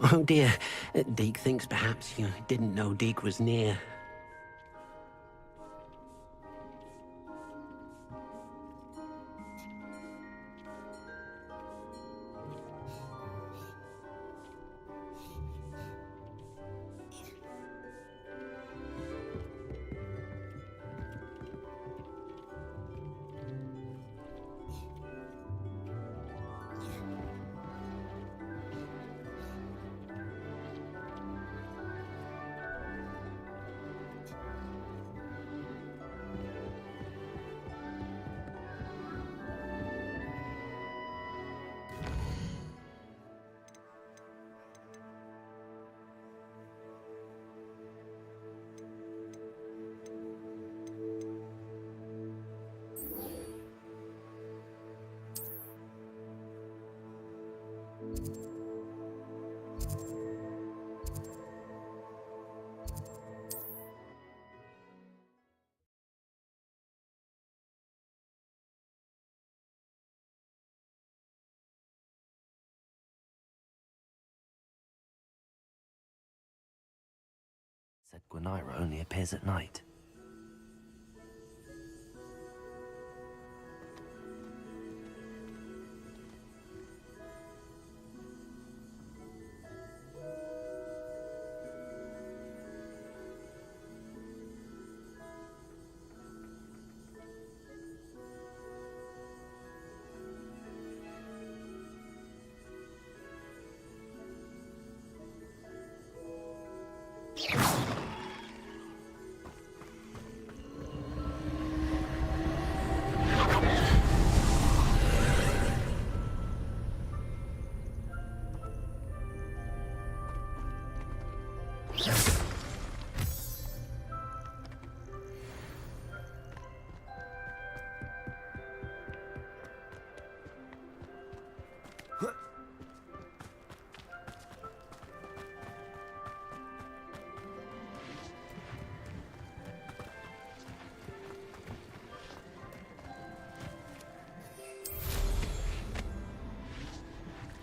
Oh dear, Deke thinks perhaps you didn't know Deke was near. Said Gwenira only appears at night.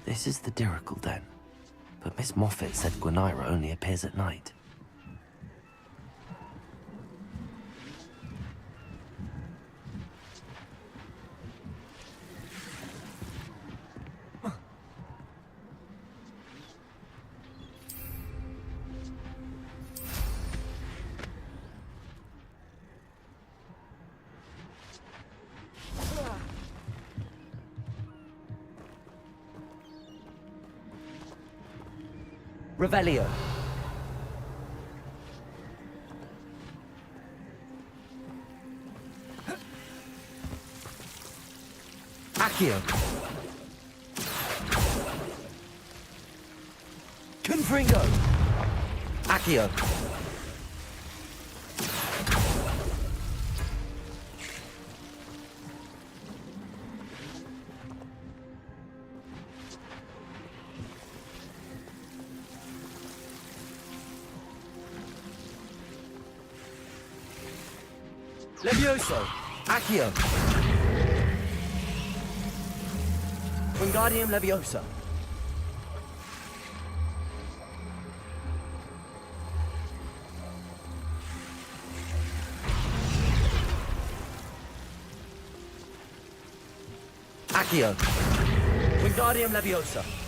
This is the Dirical Den, but Miss Moffat said Gwenira only appears at night. Revelio. Accio. Confringo. Accio. Levioso! Accio! Wingardium Leviosa! Accio! Wingardium Leviosa!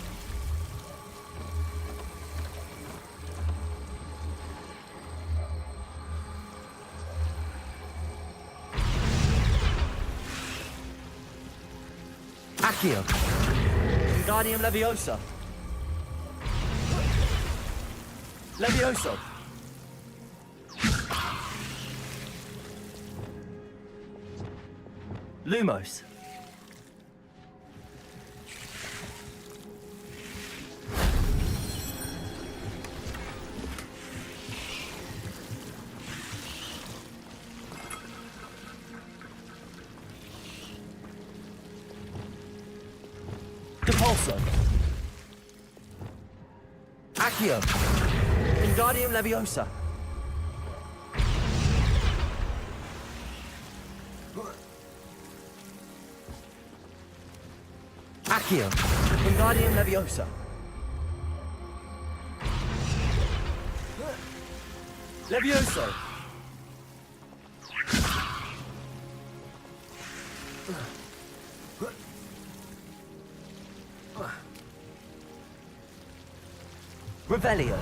Accio! Wingardium Leviosa! Levioso! Lumos! Depulso! Accio! Wingardium Leviosa! Accio! Wingardium Leviosa! Levioso! Revelio!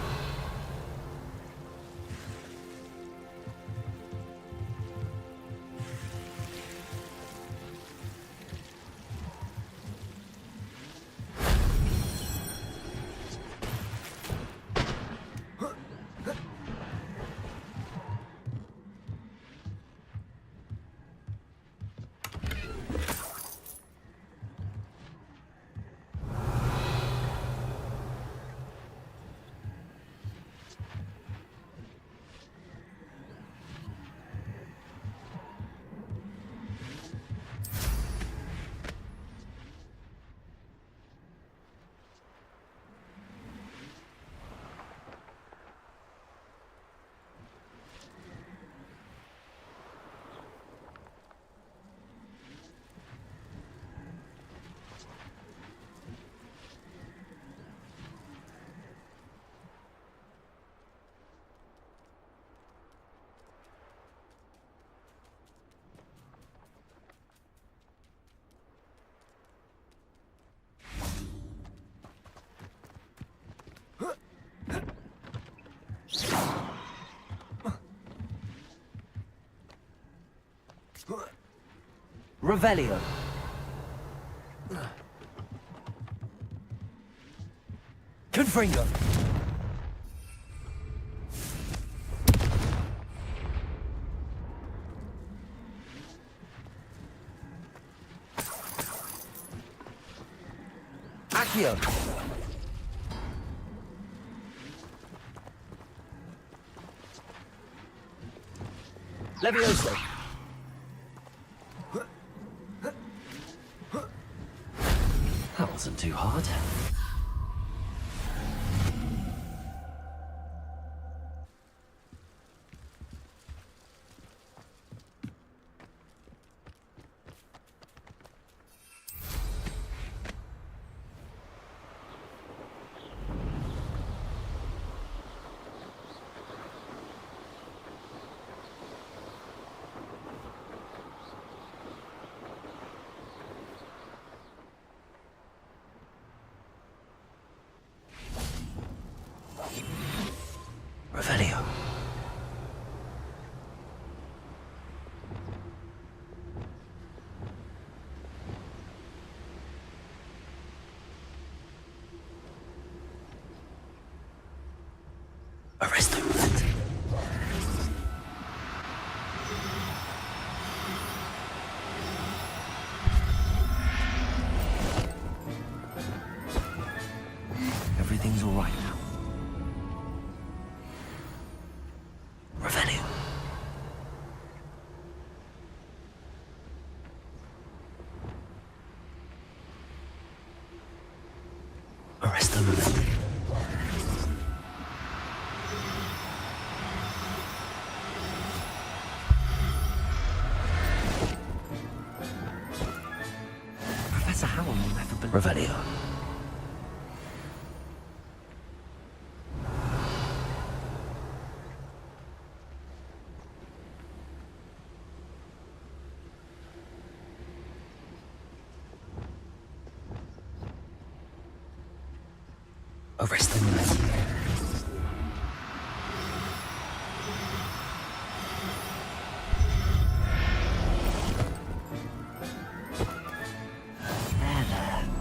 Revelio. Confringo. Accio. Levioso. That wasn't too hard. Revelio. Arresto roulette. Everything's all right now. Revelio. Arresto roulette. Professor Howell will never been Revelio. Arresto roulette.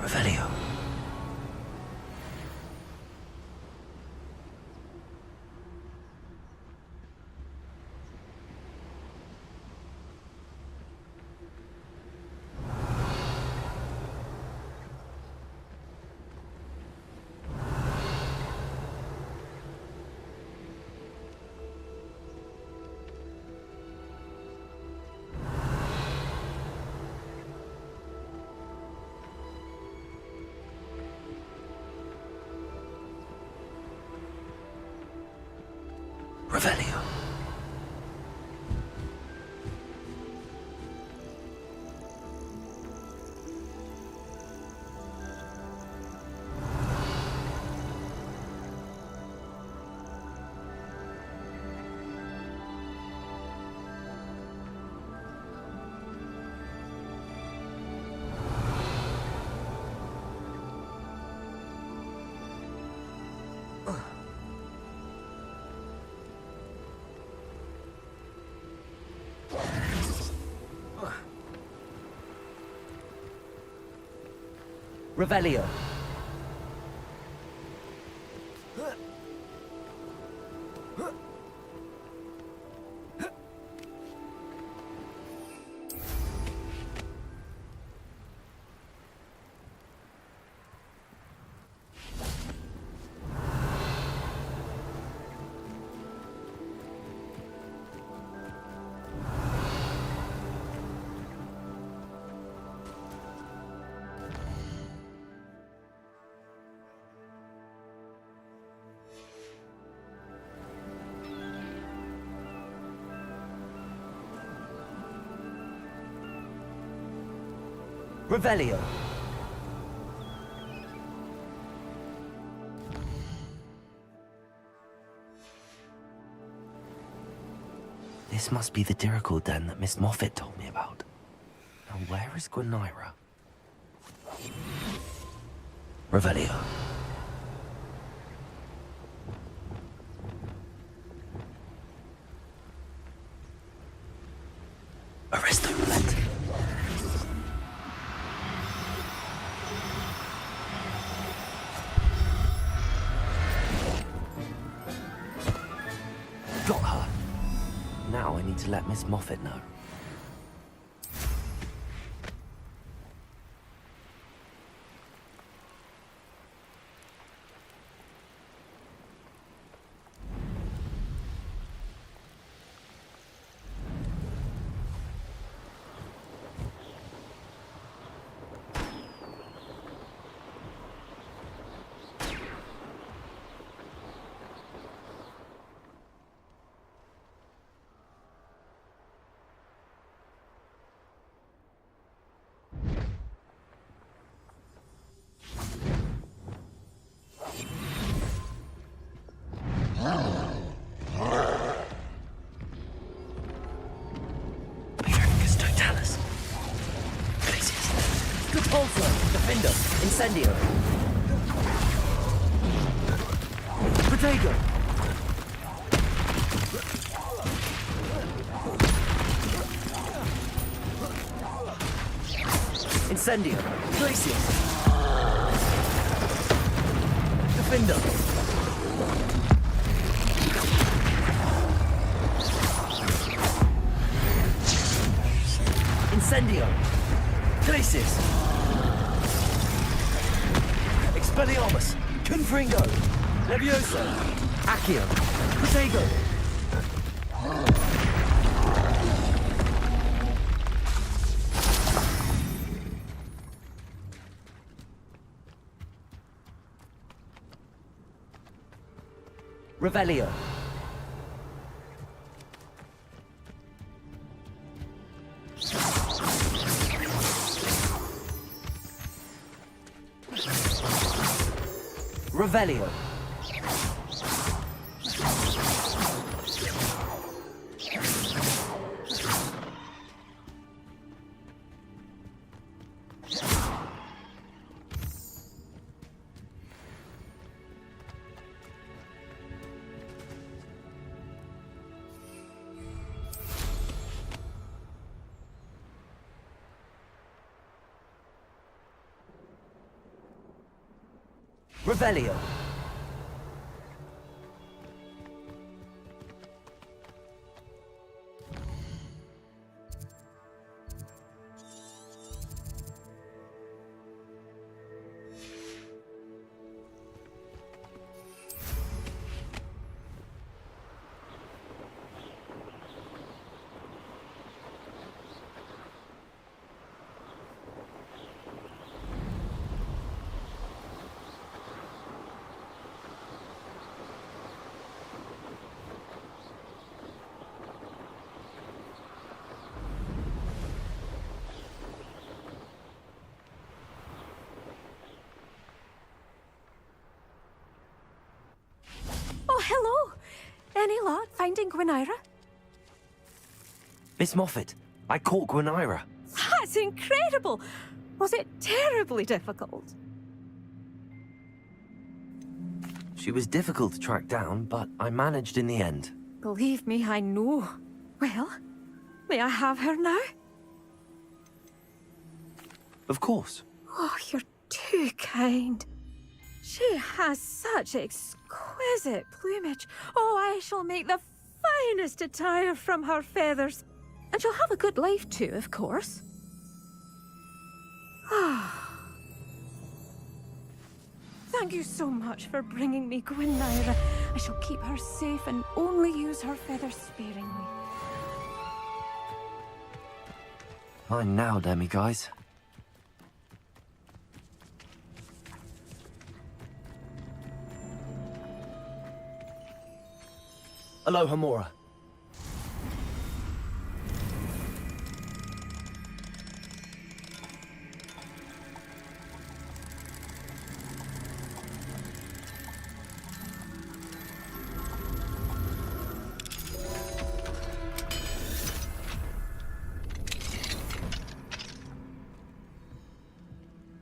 Revelio. Revelio. Revelio. Revelio. This must be the Dirical den that Miss Moffat told me about. Now where is Gwenira? Revelio. Arresto roulette. Got her. Now I need to let Miss Moffat know. Defender. Incendio. Protego. Incendio. Glacius. Defender. Incendio. Glacius. Expelliarmus. Confringo. Levioso. Accio. Protego. Revelio. Revelio. Revelio. Oh, hello. Any luck finding Gwenira? Miss Moffat, I caught Gwenira. That's incredible. Was it terribly difficult? She was difficult to track down, but I managed in the end. Believe me, I know. Well, may I have her now? Of course. Oh, you're too too kind. She has such exquisite plumage. Oh, I shall make the finest attire from her feathers. And she'll have a good life too, of course. Thank you so much for bringing me Gwynaira. I shall keep her safe and only use her feathers sparingly. Mine now, Demi, guys. Aloha Mora.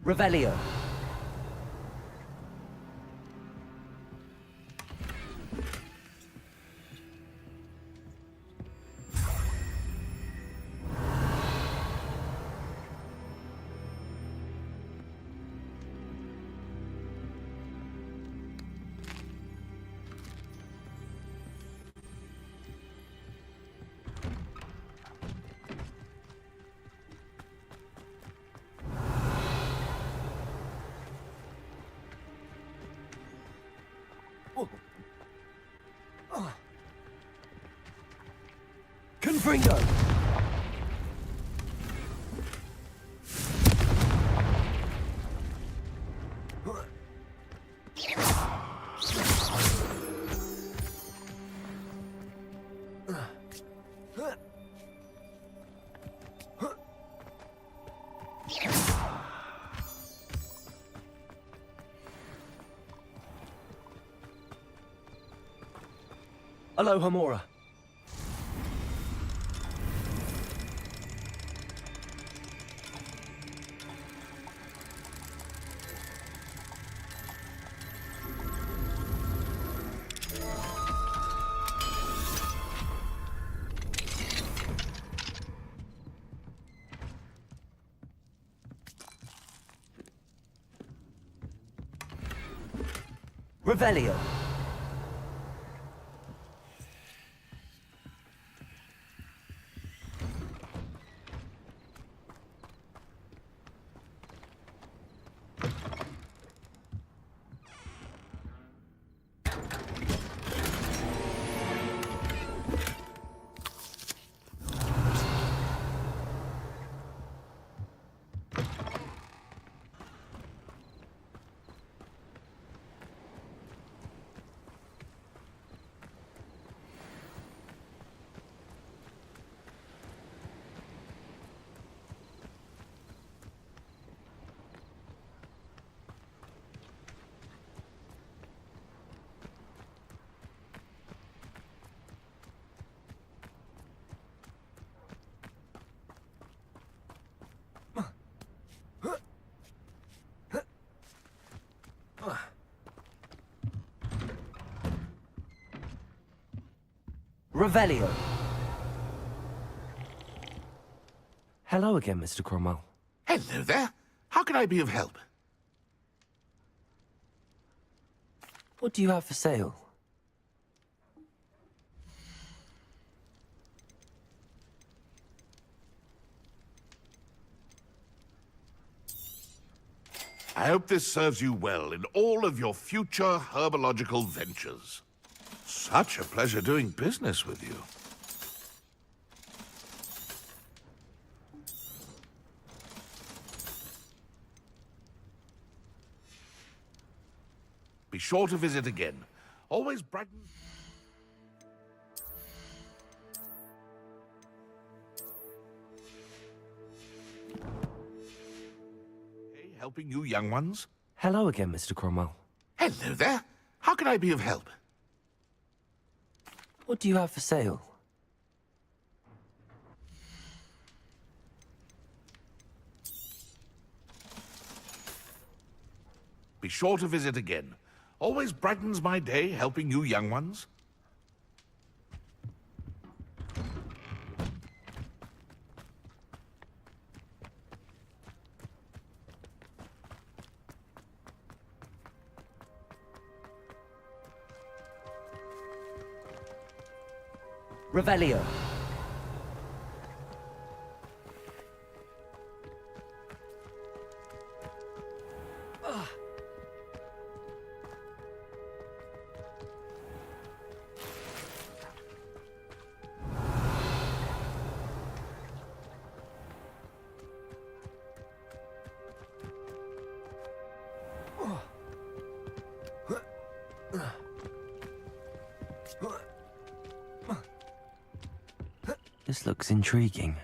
Revelio. Confringo! Aloha Mora. Revelio. Revelio. Hello again, Mr. Cromwell. Hello there. How can I be of help? What do you have for sale? I hope this serves you well in all of your future herbological ventures. Such a pleasure doing business with you. Be sure to visit again. Always brighten... Hey, helping you young ones? Hello again, Mr. Cromwell. Hello there. How can I be of help? What do you have for sale? Be sure to visit again. Always brightens my day helping you young ones. Revelio. This looks intriguing.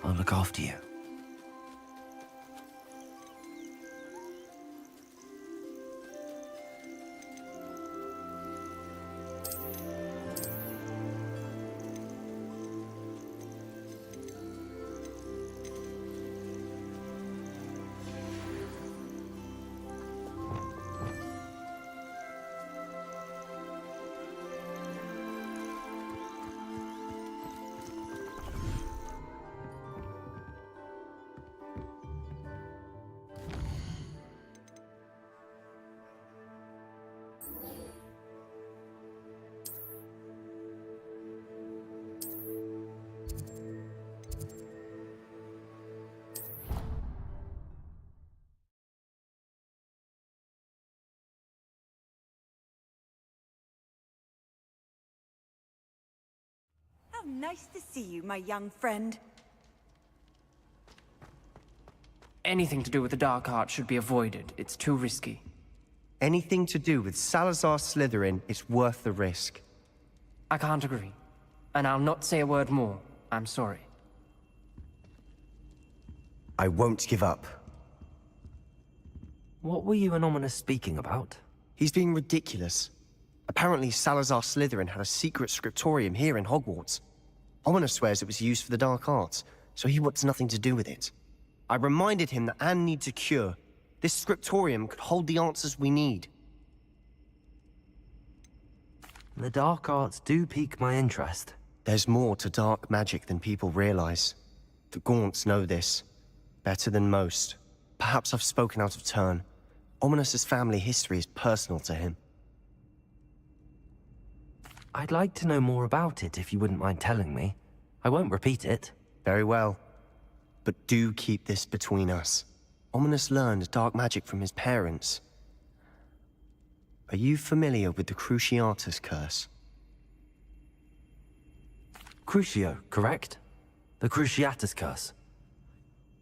I'll look after you. How nice to see you, my young friend. Anything to do with the dark art should be avoided. It's too risky. Anything to do with Salazar Slytherin is worth the risk. I can't agree. And I'll not say a word more. I'm sorry. I won't give up. What were you and Ominous speaking about? He's being ridiculous. Apparently, Salazar Slytherin had a secret scriptorium here in Hogwarts. Ominous swears it was used for the dark arts, so he wants nothing to do with it. I reminded him that Anne needs a cure. This scriptorium could hold the answers we need. The dark arts do pique my interest. There's more to dark magic than people realize. The Gaunts know this. Better than most. Perhaps I've spoken out of turn. Ominous's family history is personal to him. I'd like to know more about it if you wouldn't mind telling me. I won't repeat it. Very well. But do keep this between us. Ominous learned dark magic from his parents. Are you familiar with the Cruciatus curse? Crucio, correct? The Cruciatus curse.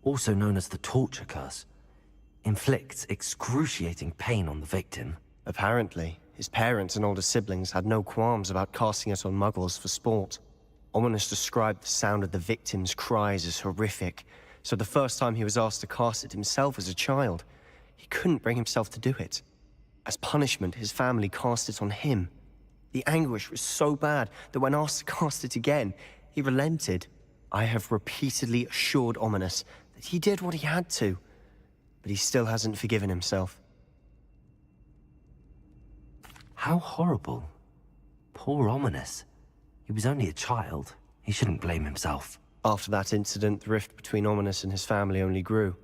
Also known as the torture curse. Inflicts excruciating pain on the victim. Apparently, his parents and older siblings had no qualms about casting it on muggles for sport. Ominous described the sound of the victim's cries as horrific, so the first time he was asked to cast it himself as a child, he couldn't bring himself to do it. As punishment, his family cast it on him. The anguish was so bad that when asked to cast it again, he relented. I have repeatedly assured Ominous that he did what he had to, but he still hasn't forgiven himself. How horrible. Poor Ominous. He was only a child. He shouldn't blame himself. After that incident, the rift between Ominous and his family only grew.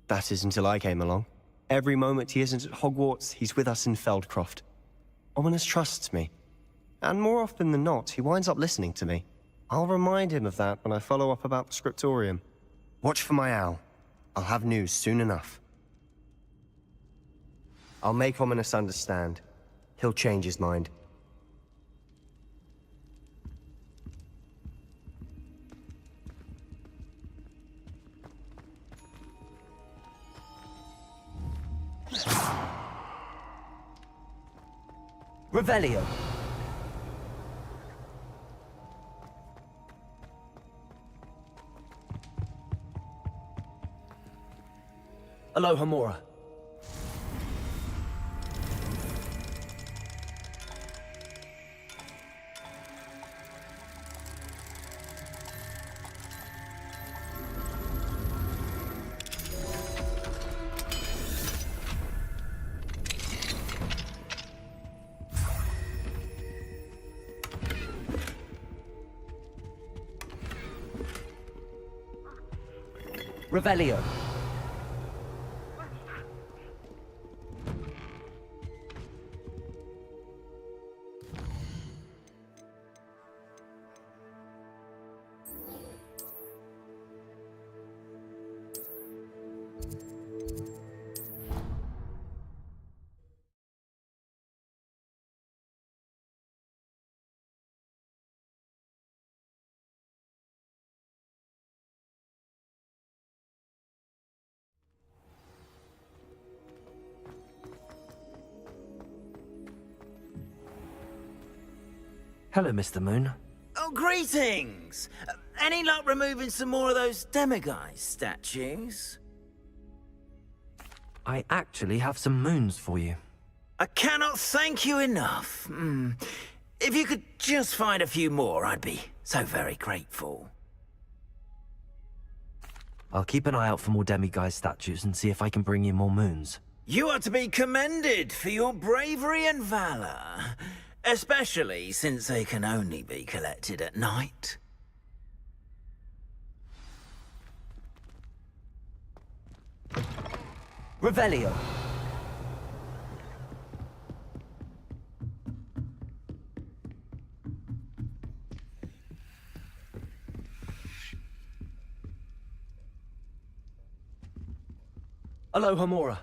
That is until I came along. Every moment he isn't at Hogwarts, he's with us in Feldcroft. Ominous trusts me. And more often than not, he winds up listening to me. I'll remind him of that when I follow up about the scriptorium. Watch for my owl. I'll have news soon enough. I'll make Ominous understand. He'll change his mind. Revelio. Alohomora. Revelio. Hello, Mr. Moon. Oh, greetings! Any luck removing some more of those demiguise statues? I actually have some moons for you. I cannot thank you enough. If you could just find a few more, I'd be so very grateful. I'll keep an eye out for more demiguise statues and see if I can bring you more moons. You are to be commended for your bravery and valor. Especially since they can only be collected at night. Revelio. Alohomora.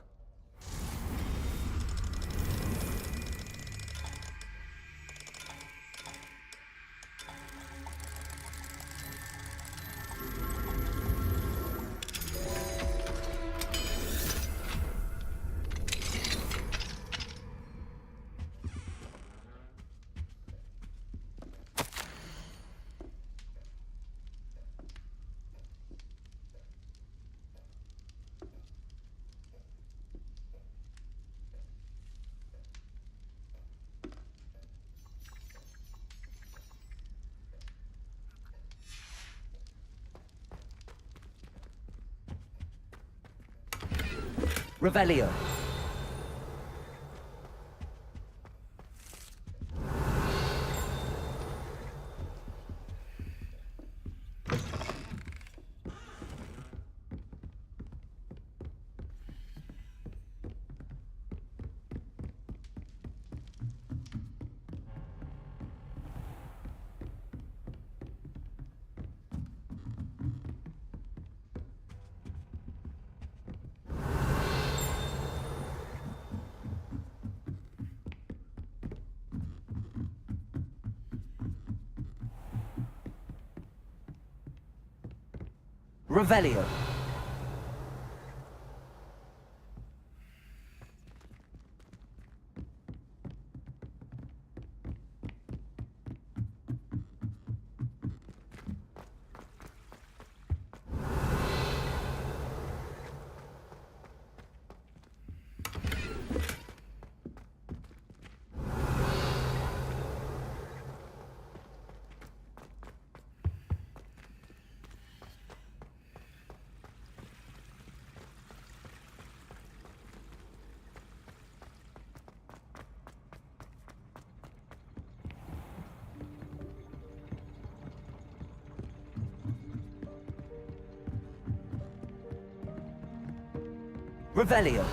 Revelio. Revelio. Revelio.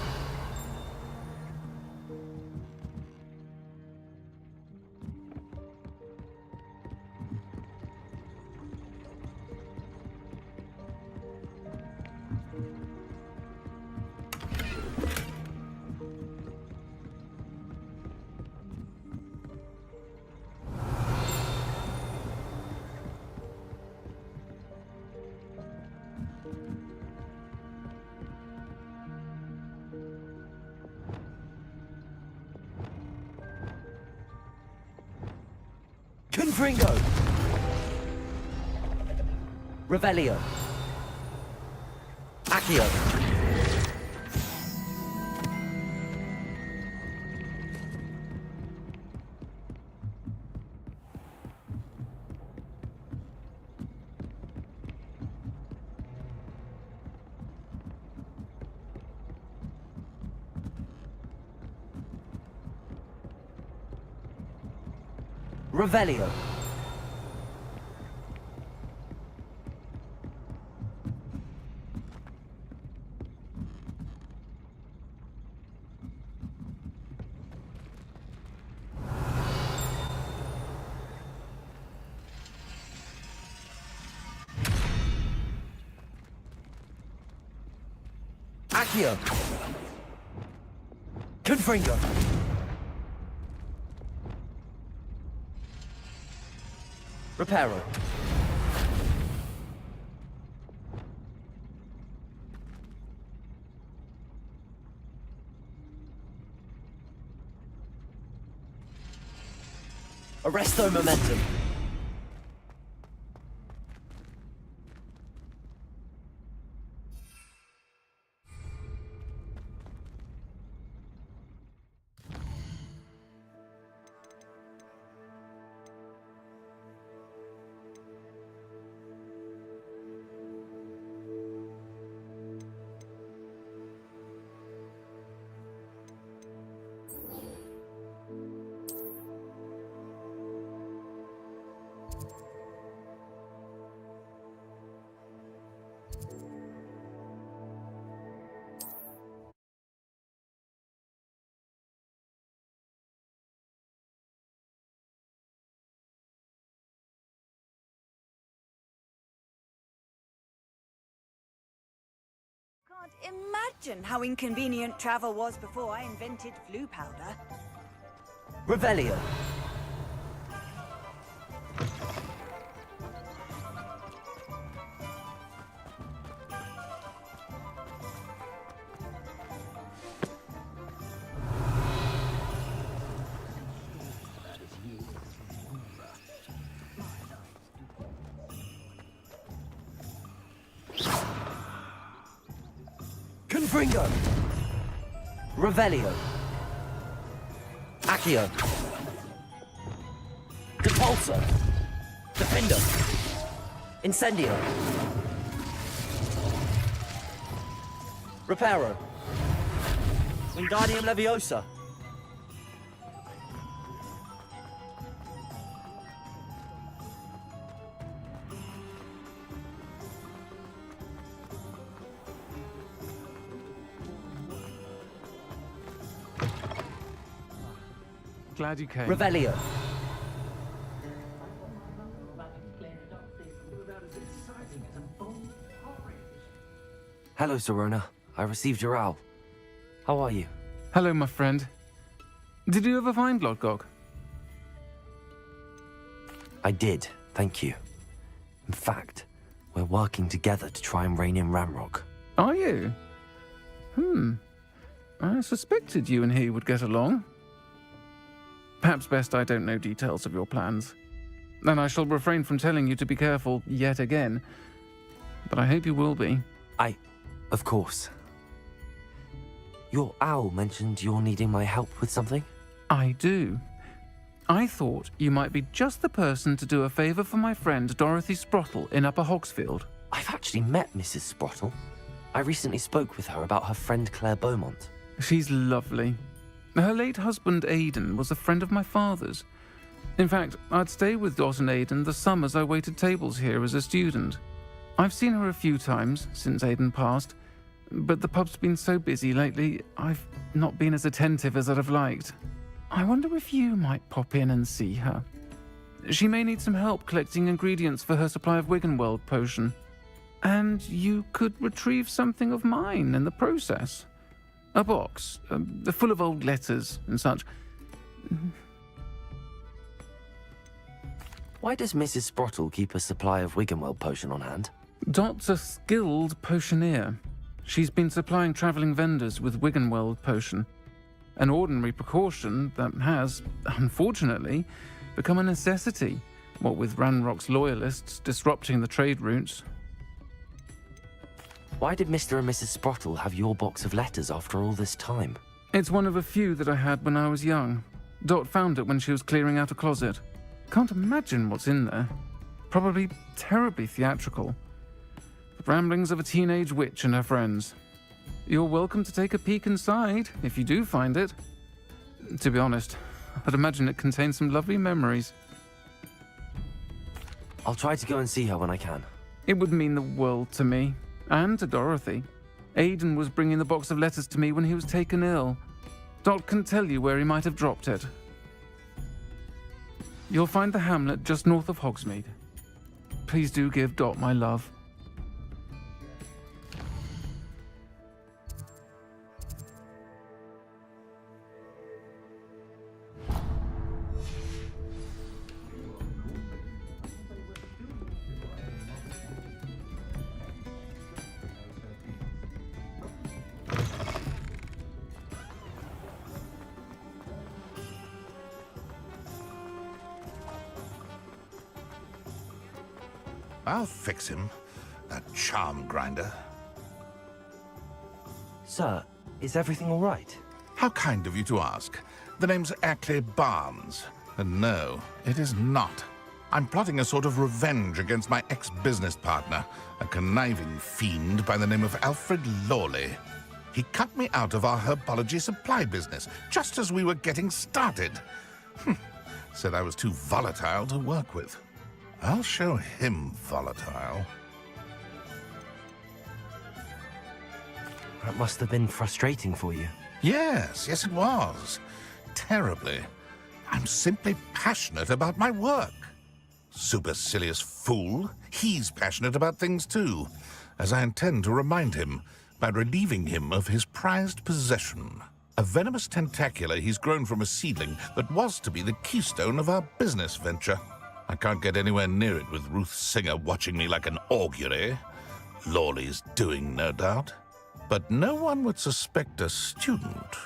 Confringo. Revelio. Accio. Revelio. Accio. Confringo. Reparo. Arresto momentum. Can't imagine how inconvenient travel was before I invented flu powder. Revelio. Confringo. Revelio. Accio. Depulso. Defender. Incendio. Reparo. Wingardium Leviosa. Glad you came. Revelio. Hello, Serona. I received your owl. How are you? Hello, my friend. Did you ever find Lodgok? I did, thank you. In fact, we're working together to try and rein in Ramrock. Are you? I suspected you and he would get along. Perhaps best I don't know details of your plans. And I shall refrain from telling you to be careful yet again. But I hope you will be. Of course. Your owl mentioned you're needing my help with something? I do. I thought you might be just the person to do a favour for my friend Dorothy Sprottle in Upper Hogsfield. I've actually met Mrs. Sprottle. I recently spoke with her about her friend Claire Beaumont. She's lovely. Her late husband Aidan was a friend of my father's. In fact, I'd stay with Dot and Aidan the summers I waited tables here as a student. I've seen her a few times since Aidan passed, but the pub's been so busy lately, I've not been as attentive as I'd have liked. I wonder if you might pop in and see her. She may need some help collecting ingredients for her supply of Wiggenweld potion. And you could retrieve something of mine in the process. A box, full of old letters and such. Why does Mrs. Sprottle keep a supply of Wiggenweld potion on hand? Dot's a skilled potioneer. She's been supplying travelling vendors with Wiggenweld potion. An ordinary precaution that has, unfortunately, become a necessity, what with Ranrock's loyalists disrupting the trade routes. Why did Mr. and Mrs. Sprottle have your box of letters after all this time? It's one of a few that I had when I was young. Dot found it when she was clearing out a closet. Can't imagine what's in there. Probably terribly theatrical. The ramblings of a teenage witch and her friends. You're welcome to take a peek inside, if you do find it. To be honest, I'd imagine it contains some lovely memories. I'll try to go and see her when I can. It would mean the world to me, and to Dorothy. Aidan was bringing the box of letters to me when he was taken ill. Dot can tell you where he might have dropped it. You'll find the hamlet just north of Hogsmeade. Please do give Dot my love. I'll fix him, that charm grinder. Sir, is everything all right? How kind of you to ask. The name's Ackley Barnes. And no, it is not. I'm plotting a sort of revenge against my ex-business partner, a conniving fiend by the name of Alfred Lawley. He cut me out of our herbology supply business, just as we were getting started. Said I was too volatile to work with. I'll show him volatile. That must have been frustrating for you. Yes, it was. Terribly. I'm simply passionate about my work. Supercilious fool. He's passionate about things too, as I intend to remind him by relieving him of his prized possession. A venomous tentacula he's grown from a seedling that was to be the keystone of our business venture. I can't get anywhere near it with Ruth Singer watching me like an augury. Lawley's doing, no doubt. But no one would suspect a student.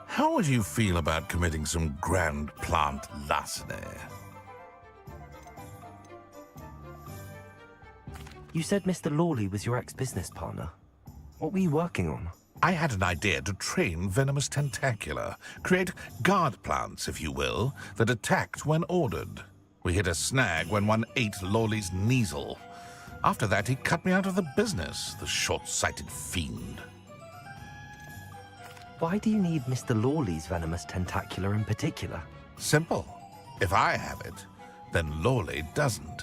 How would you feel about committing some grand plant larceny? You said Mr. Lawley was your ex-business partner. What were you working on? I had an idea to train venomous tentacula, create guard plants, if you will, that attacked when ordered. We hit a snag when one ate Lawley's Kneasel. After that, he cut me out of the business, the short-sighted fiend. Why do you need Mr. Lawley's venomous tentacular in particular? Simple. If I have it, then Lawley doesn't.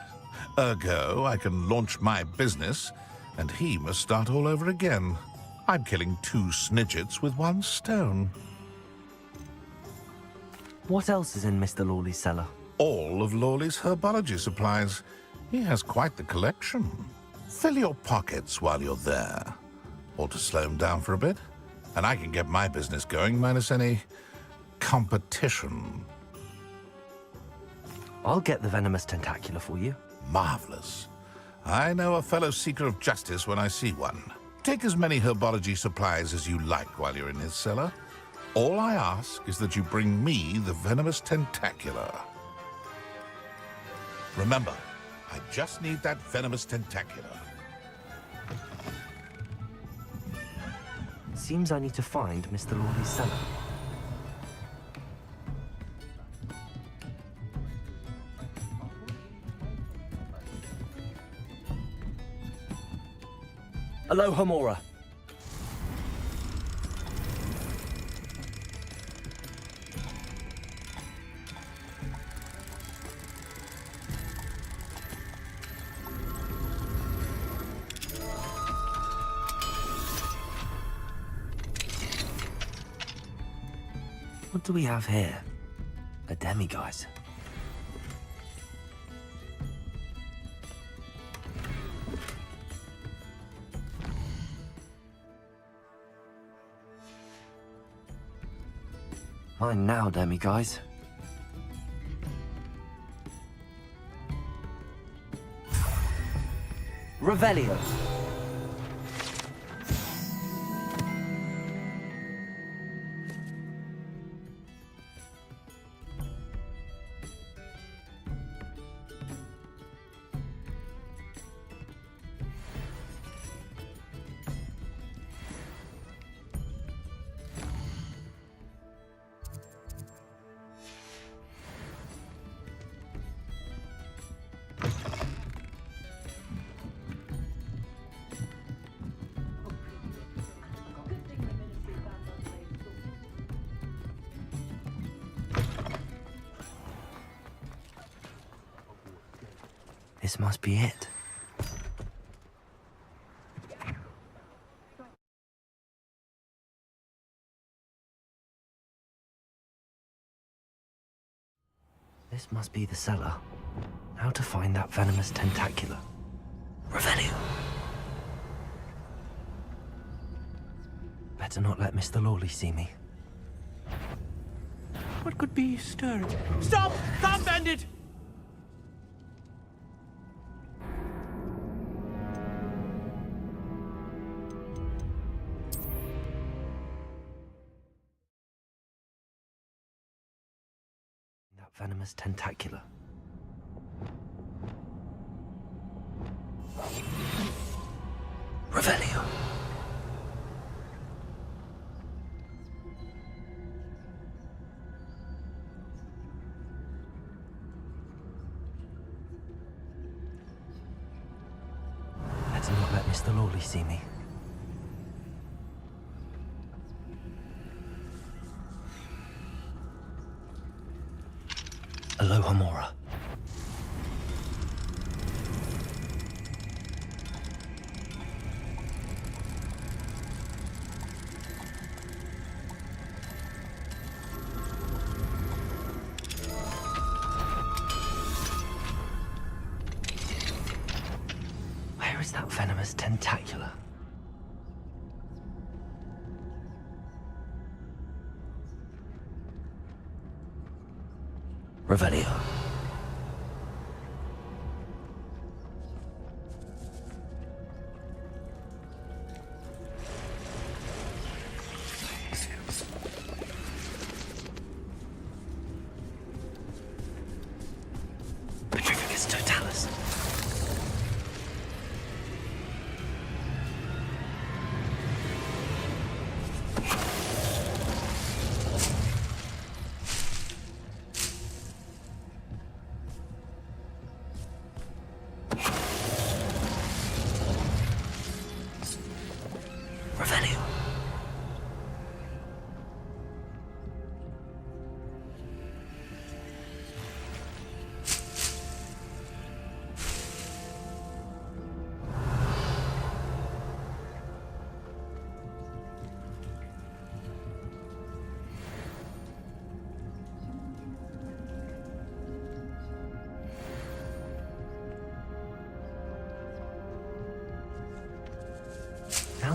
Ergo, I can launch my business, and he must start all over again. I'm killing 2 snidgets with 1 stone. What else is in Mr. Lawley's cellar? All of Lawley's herbology supplies. He has quite the collection. Fill your pockets while you're there. Or to slow him down for a bit, and I can get my business going minus any competition. I'll get the venomous tentacular for you. Marvelous. I know a fellow seeker of justice when I see one. Take as many herbology supplies as you like while you're in his cellar. All I ask is that you bring me the venomous tentacular. Remember, I just need that venomous tentacular. Seems I need to find Mr. Lawley's cellar. Alohomora. What do we have here? A demiguise. Mine now, demiguise. Revelio. This must be it. This must be the cellar. How to find that venomous tentacular? Revelio. Better not let Mr. Lawley see me. What could be stirring? Stop! Stop, bandit! That venomous tentacular. Revelio. Better not let Mr. Lawley see me. Alohomora. Where is that venomous tentacular? Revelio. Petrificus totalis.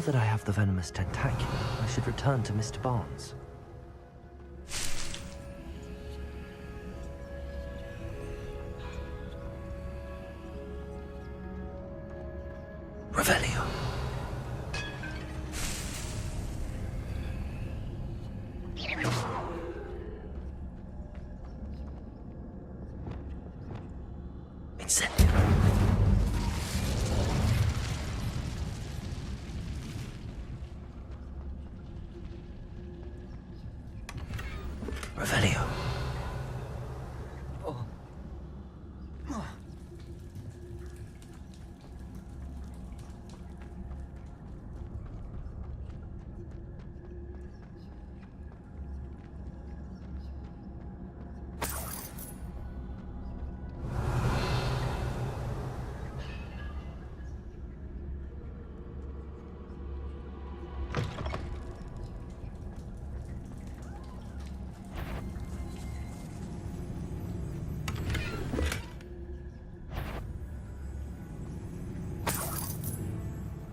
Now that I have the venomous tentaculum, I should return to Mr. Barnes. Revelio. Incendio. Revelio.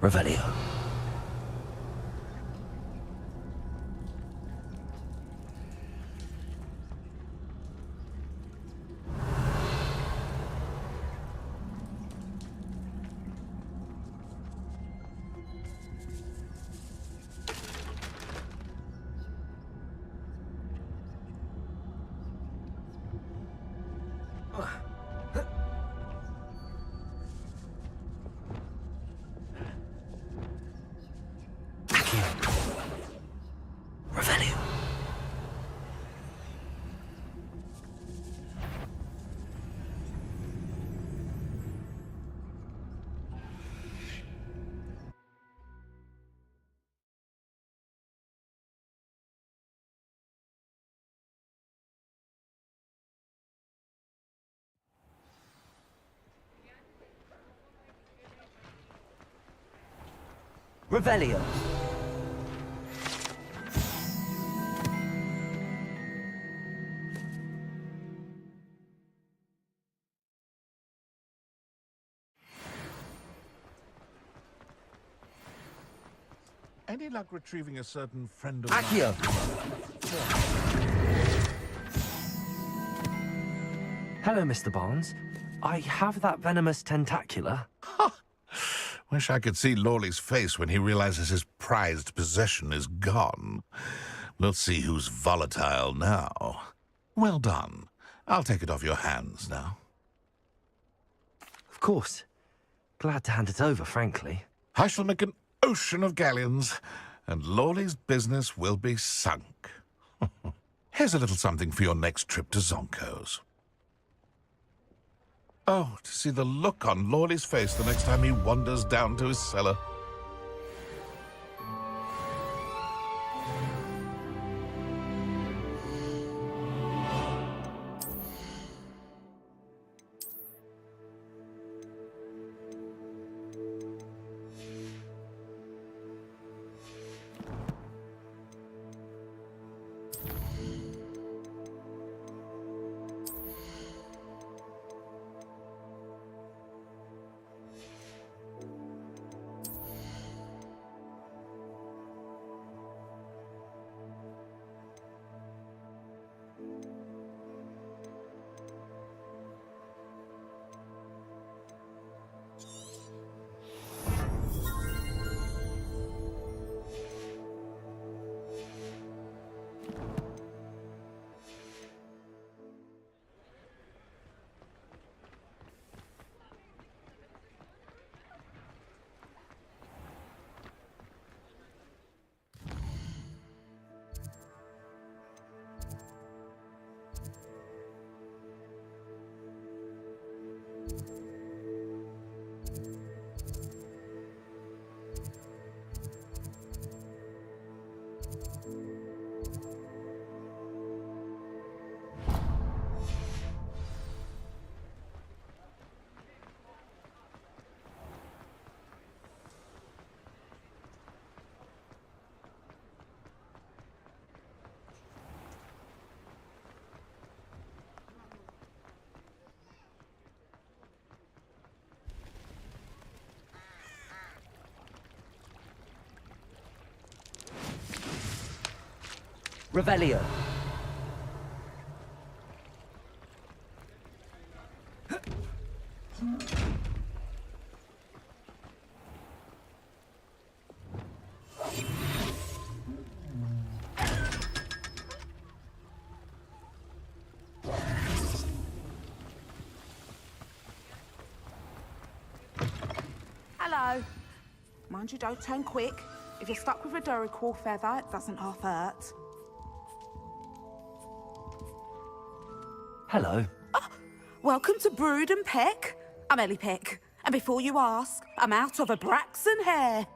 Revelio. Revelio. Revelio. Any luck retrieving a certain friend of Accio. Hello, Mr. Barnes. I have that venomous tentacula. Wish I could see Lawley's face when he realizes his prized possession is gone. We'll see who's volatile now. Well done. I'll take it off your hands now. Of course. Glad to hand it over, frankly. I shall make an ocean of galleons, and Lawley's business will be sunk. Here's a little something for your next trip to Zonko's. Oh, to see the look on Lawley's face the next time he wanders down to his cellar. Revelio. Hello. Mind you, don't turn quick. If you're stuck with a Duracell feather, it doesn't half hurt. Hello. Welcome to Brood and Peck. I'm Ellie Peck. And before you ask, I'm out of a Braxton hair.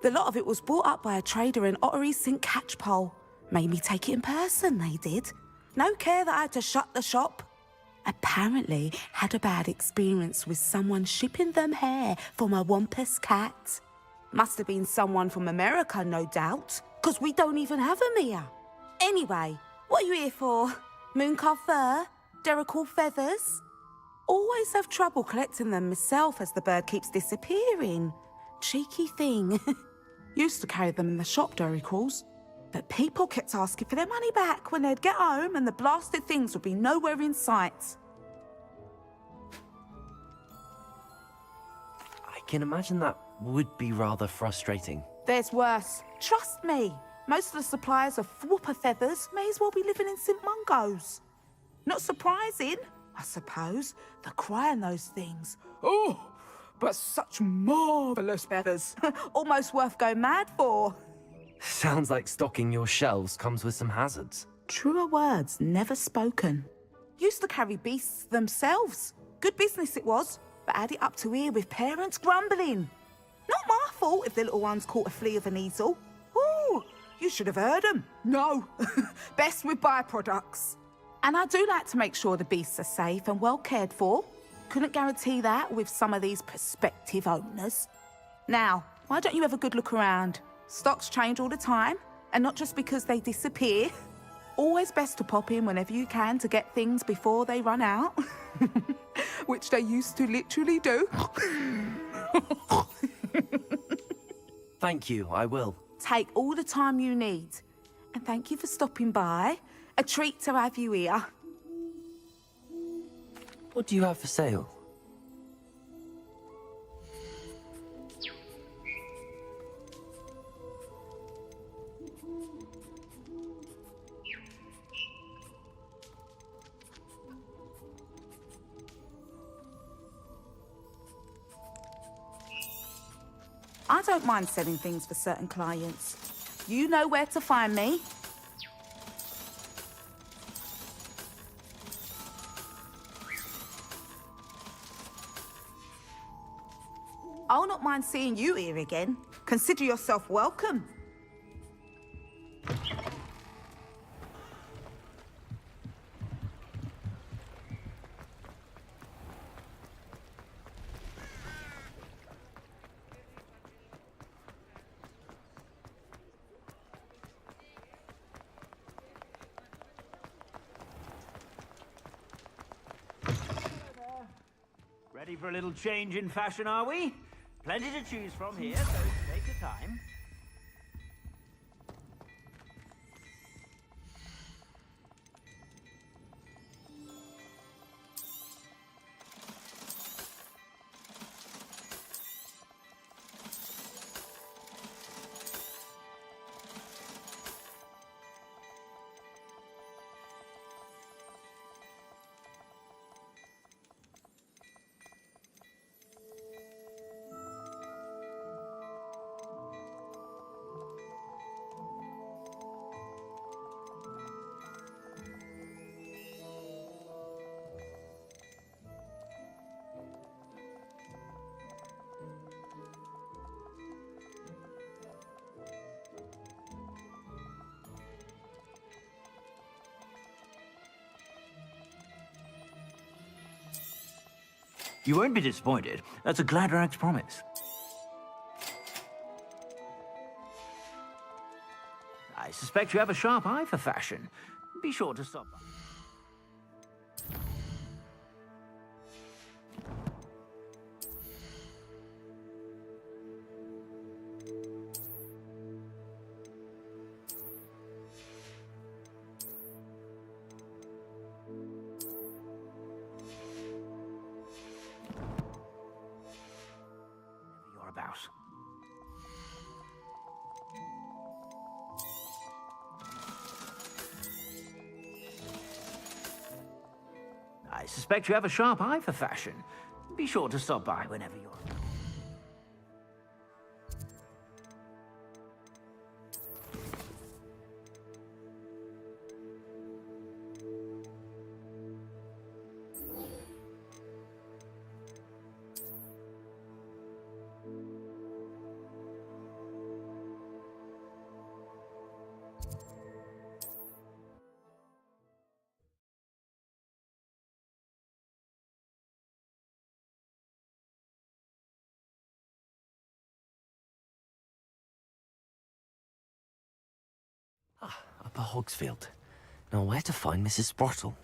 The lot of it was bought up by a trader in Ottery St. Catchpole. Made me take it in person, they did. No care that I had to shut the shop. Apparently had a bad experience with someone shipping them hair for my Wampus cat. Must have been someone from America, no doubt, because we don't even have them here. Anyway, what are you here for? Mooncarved fur? Duracell feathers? Always have trouble collecting them myself as the bird keeps disappearing. Cheeky thing. Used to carry them in the shop, Duracalls. But people kept asking for their money back when they'd get home and the blasted things would be nowhere in sight. I can imagine that would be rather frustrating. There's worse. Trust me. Most of the suppliers of whooper feathers may as well be living in St. Mungo's. Not surprising, I suppose, the cry in those things. Oh, but such marvellous feathers. Almost worth going mad for. Sounds like stocking your shelves comes with some hazards. Truer words never spoken. Used to carry beasts themselves. Good business it was, but add it up to here with parents grumbling. Not my fault if the little ones caught a flea of an easel. Ooh, you should have heard them. No, best with byproducts. And I do like to make sure the beasts are safe and well cared for. Couldn't guarantee that with some of these prospective owners. Now, why don't you have a good look around? Stocks change all the time, and not just because they disappear. Always best to pop in whenever you can to get things before they run out. Which they used to literally do. Thank you, I will. Take all the time you need. And thank you for stopping by. A treat to have you here. What do you have for sale? I don't mind selling things for certain clients. You know where to find me. I'll not mind seeing you here again. Consider yourself welcome. Ready for a little change in fashion, are we? Plenty to choose from here, so take your time. You won't be disappointed. That's a Gladrax promise. I suspect you have a sharp eye for fashion. Be sure to stop by. I suspect you have a sharp eye for fashion. Be sure to stop by whenever you're... Upper Hogsfield. Now, where to find Mrs. Sprottle?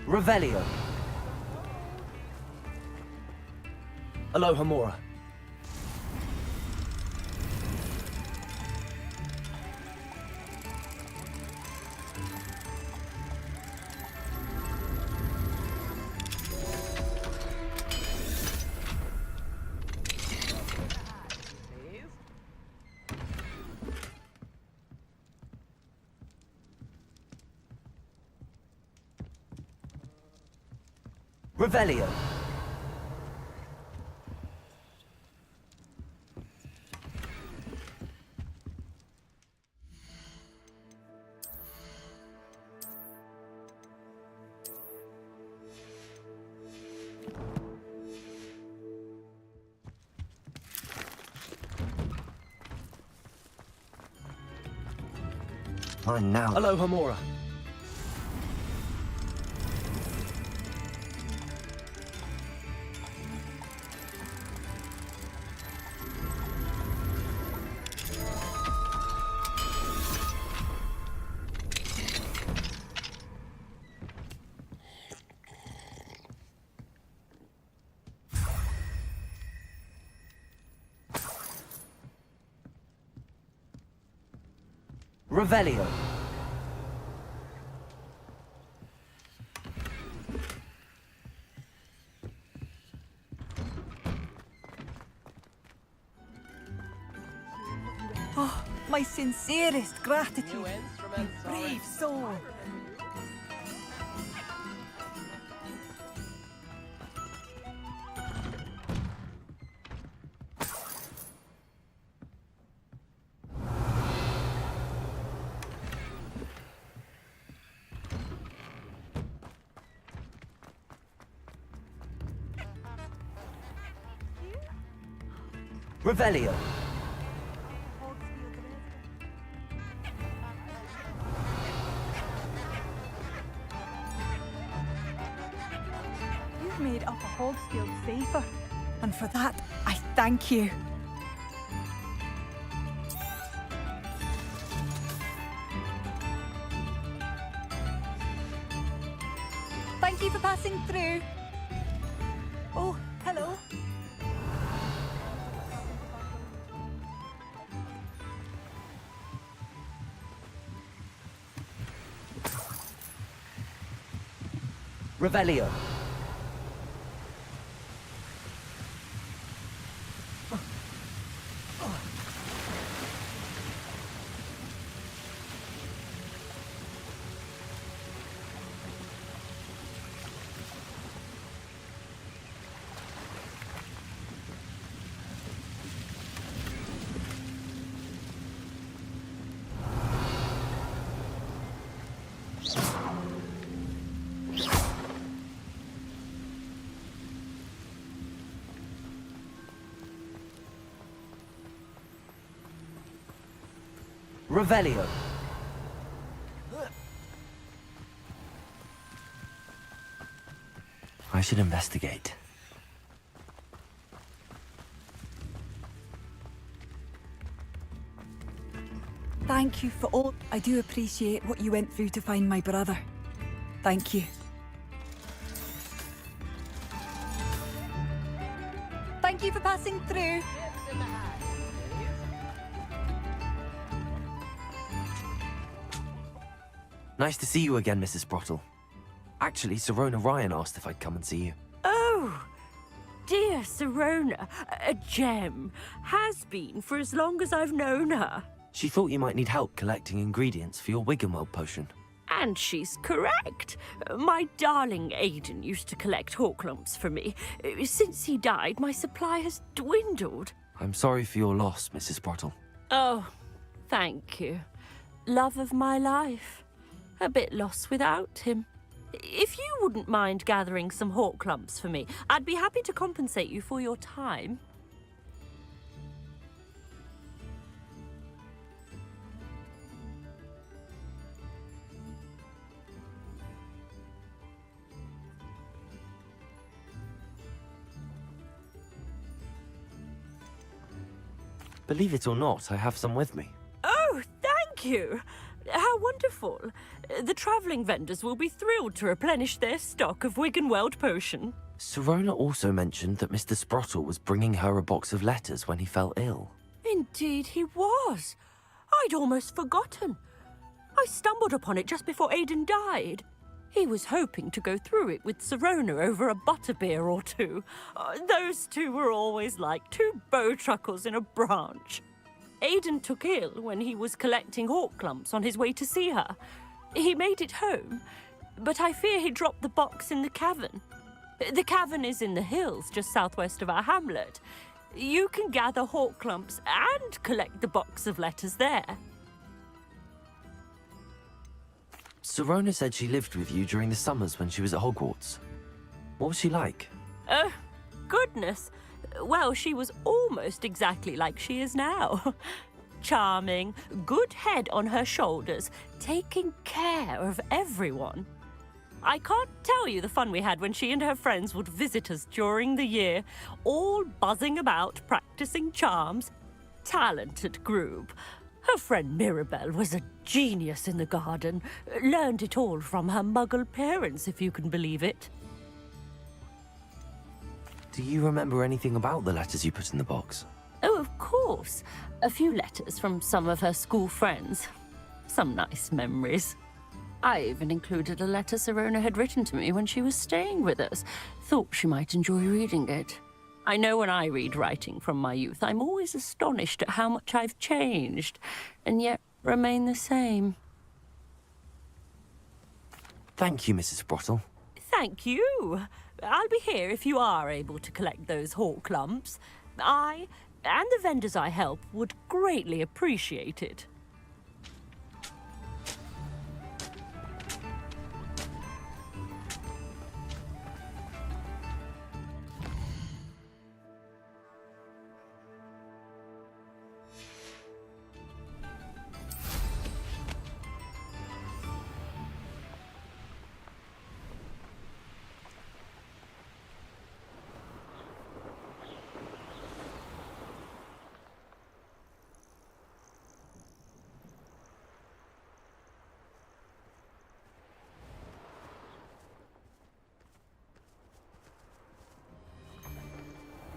Revelio. Alohomora. Revelio. Mine now. Alohomora. Revelio. Oh, my sincerest gratitude. You brave soul. Revelio. You've made Upper Hogsfield safer, and for that, I thank you. Thank you for passing through. Oh, hello. Revelio. Revelio. I should investigate. Thank you for all. I do appreciate what you went through to find my brother. Thank you. Thank you for passing through. Nice to see you again, Mrs. Sprottle. Actually, Sirona Ryan asked if I'd come and see you. Oh, dear Sirona, a gem. Has been for as long as I've known her. She thought you might need help collecting ingredients for your Wiggenweld potion. And she's correct. My darling Aiden used to collect Horklumps for me. Since he died, my supply has dwindled. I'm sorry for your loss, Mrs. Sprottle. Oh, thank you. Love of my life. A bit lost without him. If you wouldn't mind gathering some Horklumps for me, I'd be happy to compensate you for your time. Believe it or not, I have some with me. Oh, thank you. How wonderful. The travelling vendors will be thrilled to replenish their stock of Wiggenweld potion. Sirona also mentioned that Mr. Sprottle was bringing her a box of letters when he fell ill. Indeed he was. I'd almost forgotten. I stumbled upon it just before Aiden died. He was hoping to go through it with Sirona over a butterbeer or two. Those two were always like two bowtruckles in a branch. Aiden took ill when he was collecting Horklumps on his way to see her. He made it home, but I fear he dropped the box in the cavern. The cavern is in the hills just southwest of our hamlet. You can gather Horklumps and collect the box of letters there. Sirona said she lived with you during the summers when she was at Hogwarts. What was she like? Oh, goodness. Well, she was almost exactly like she is now. Charming, good head on her shoulders, taking care of everyone. I can't tell you the fun we had when she and her friends would visit us during the year, all buzzing about, practicing charms. Talented group. Her friend Mirabelle was a genius in the garden. Learned it all from her muggle parents, if you can believe it. Do you remember anything about the letters you put in the box? Oh, of course. A few letters from some of her school friends. Some nice memories. I even included a letter Sirona had written to me when she was staying with us. Thought she might enjoy reading it. I know when I read writing from my youth, I'm always astonished at how much I've changed, and yet remain the same. Thank you, Mrs. Sprottle. Thank you. I'll be here if you are able to collect those Horklumps. I, and the vendors I help, would greatly appreciate it.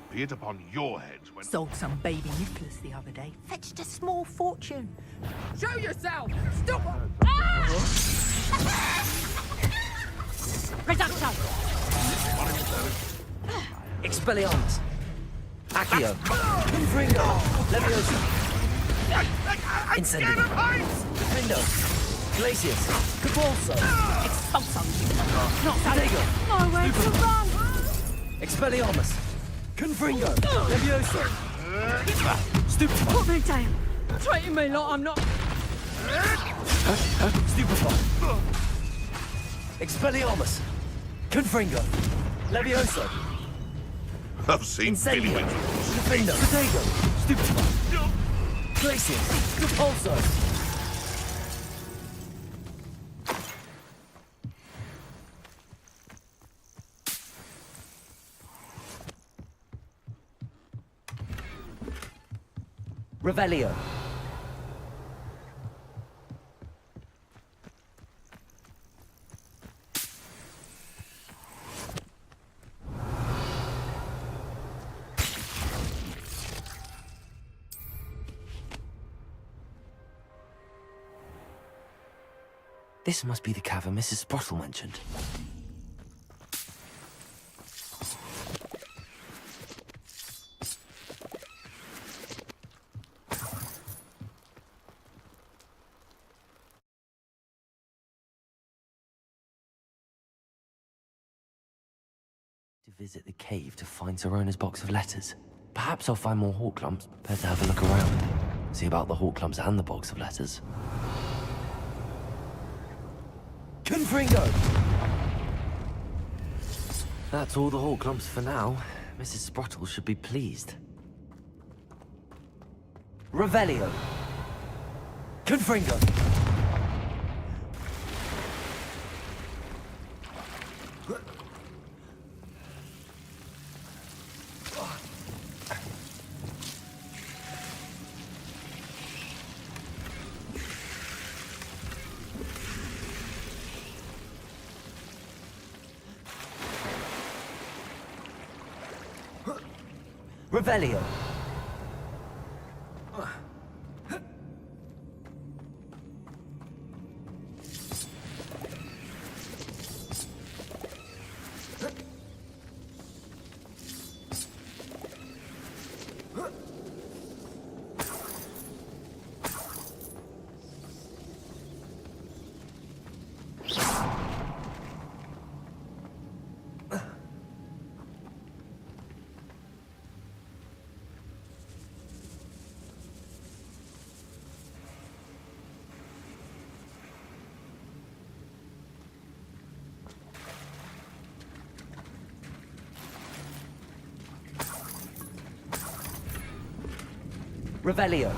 Be it upon your head when... Sold some baby Nicholas the other day. Fetched a small fortune. Show yourself! Stop! Reducto! Expelliarmus! Accio! Confringo! Leviosa! Incendio! Defendo! Glacius! Capulso! Expulso! Not Protego! Nowhere to run! Expelliarmus! Confringo! Leviosa! Stupefy! Put me down! Threaten me like I'm not... Stupefy! Expelliarmus! Confringo! Leviosa! I've seen Billy Incendio! Defendo! Protego! Stupefy! Glacius! Capulso! Revelio. This must be the cavern Mrs. Sprottle mentioned. to visit the cave to find Zerona's box of letters. Perhaps I'll find more hawk clumps. Better have a look around. See about the hawk clumps and the box of letters. Confringo! That's all the hawk clumps for now. Mrs. Sprottle should be pleased. Revelio. Confringo. Revelio. Revelio.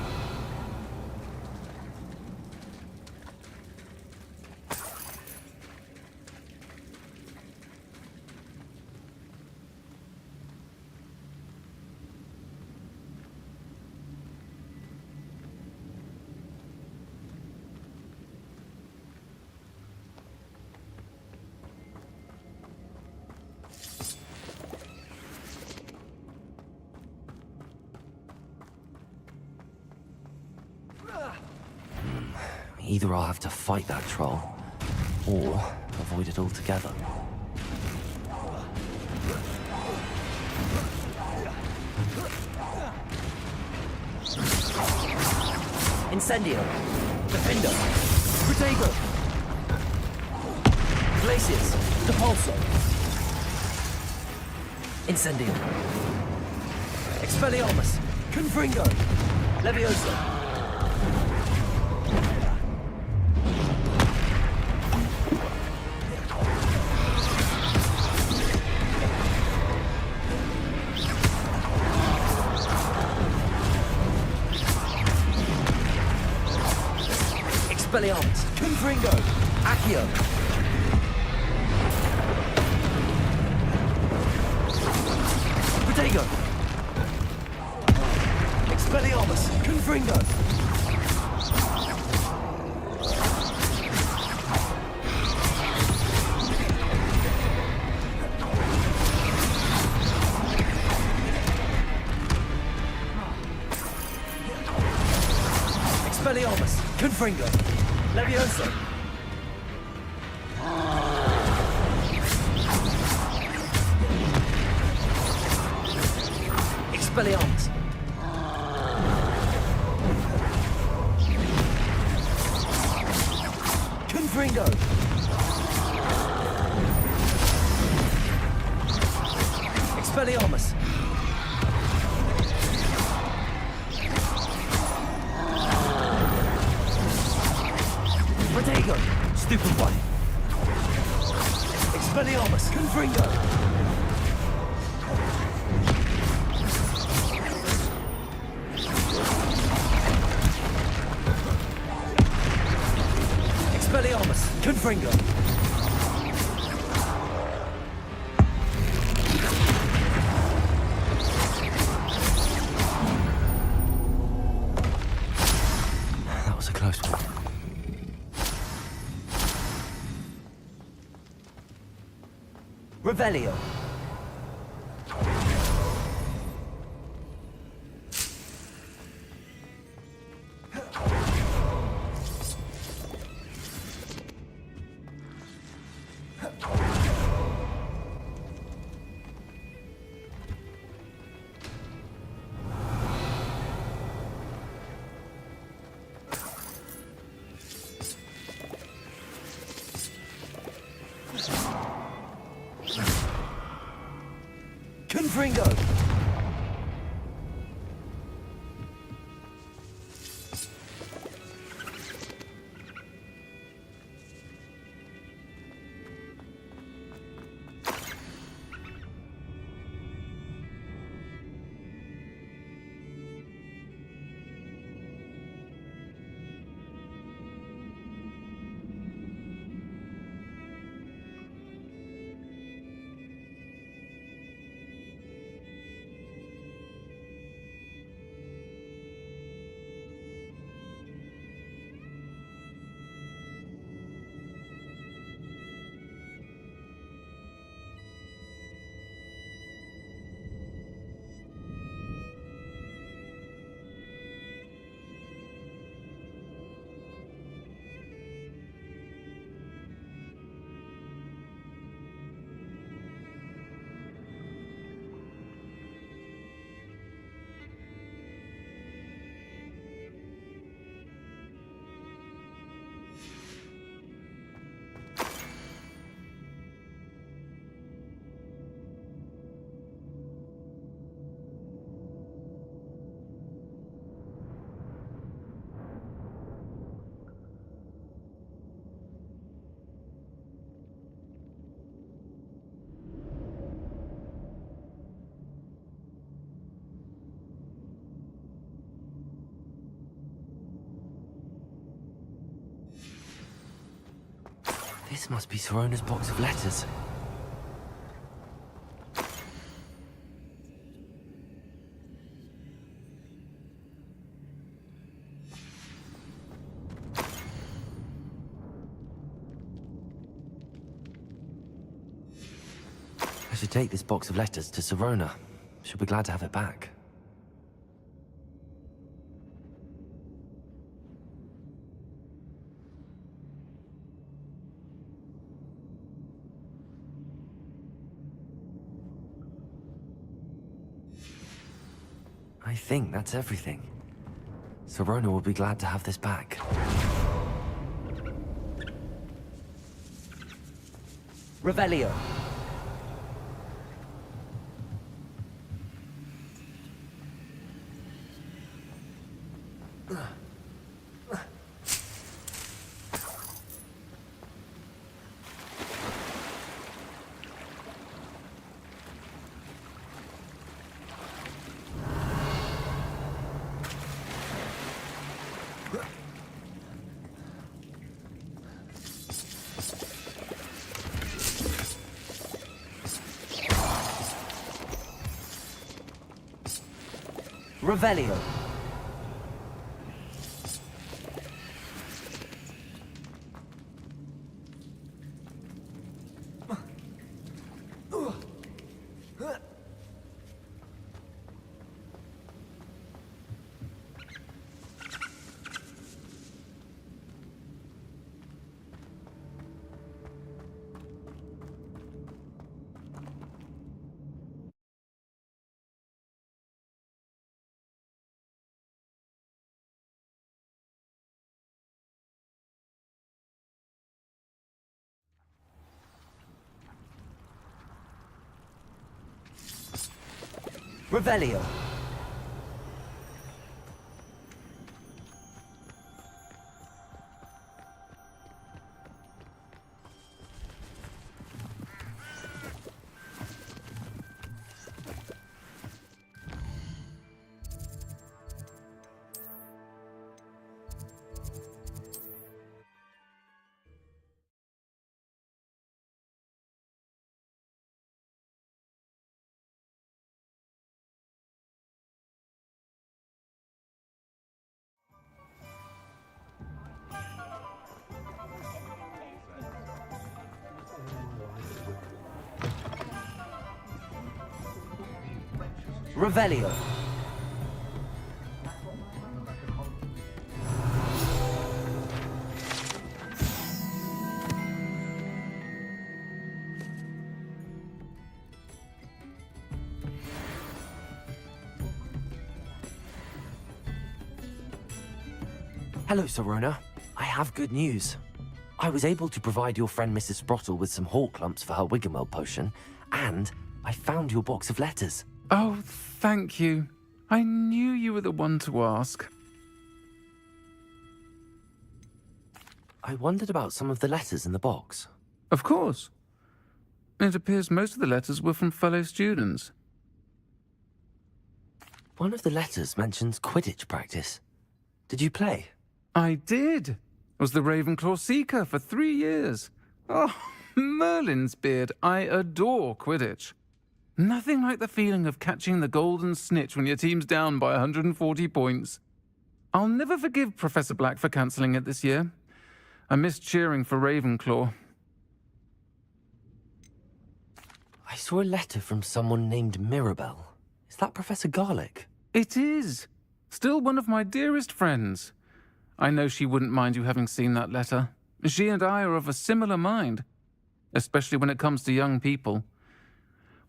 Either I'll have to fight that troll, or avoid it altogether. Incendio. Defendo. Protego. Glacius. Depulso. Incendio. Expelliarmus. Confringo. Levioso. Expelliarmus. Confringo. Accio. Protego. Expelliarmus. Confringo. Expelliarmus. Confringo. Levioso. Expelliarmus. Confringo. Expelliarmus. Protego. Stupefy. Expelliarmus. Confringo. Expelliarmus. Confringo. That was a close one. Revelio. Confringo! This must be Sorona's box of letters. I should take this box of letters to Sorona. She'll be glad to have it back. I think that's everything. Sorona will be glad to have this back. Revelio. Revelio. Revelio. Revelio. Hello, Sorona. I have good news. I was able to provide your friend Mrs. Sprottle with some hawk lumps for her Wiggenweld potion, and I found your box of letters. Oh, thank you. I knew you were the one to ask. I wondered about some of the letters in the box. Of course. It appears most of the letters were from fellow students. One of the letters mentions Quidditch practice. Did you play? I did. Was the Ravenclaw Seeker for 3 years. Oh, Merlin's beard. I adore Quidditch. Nothing like the feeling of catching the golden snitch when your team's down by 140 points. I'll never forgive Professor Black for cancelling it this year. I missed cheering for Ravenclaw. I saw a letter from someone named Mirabelle. Is that Professor Garlick? It is. Still one of my dearest friends. I know she wouldn't mind you having seen that letter. She and I are of a similar mind, especially when it comes to young people.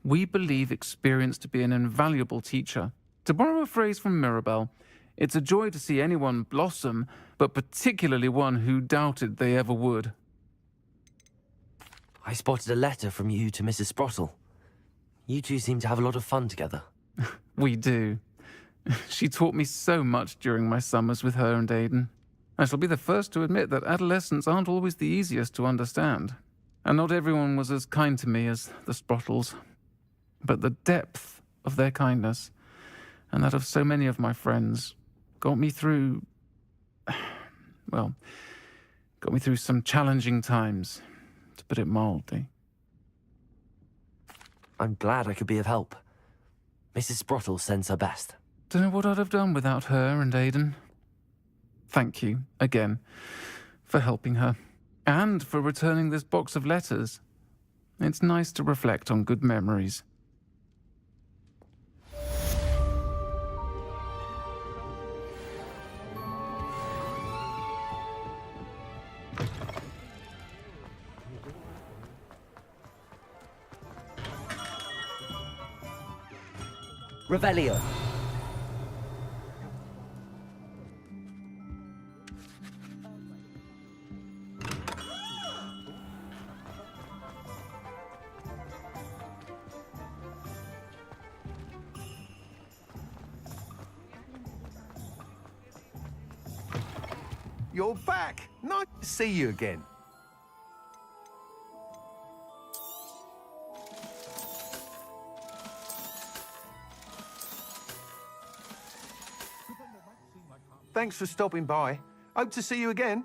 We believe experience to be an invaluable teacher. To borrow a phrase from Mirabelle, it's a joy to see anyone blossom, but particularly one who doubted they ever would. I spotted a letter from you to Mrs. Sprottle. You two seem to have a lot of fun together. We do. She taught me so much during my summers with her and Aiden. I shall be the first to admit that adolescents aren't always the easiest to understand. And not everyone was as kind to me as the Sprottles. But the depth of their kindness, and that of so many of my friends, got me through... well, got me through some challenging times, to put it mildly. I'm glad I could be of help. Mrs. Sprottle sends her best. Don't know what I'd have done without her and Aiden. Thank you, again, for helping her, and for returning this box of letters. It's nice to reflect on good memories. Revelio. You're back. Nice to see you again. Thanks for stopping by. Hope to see you again.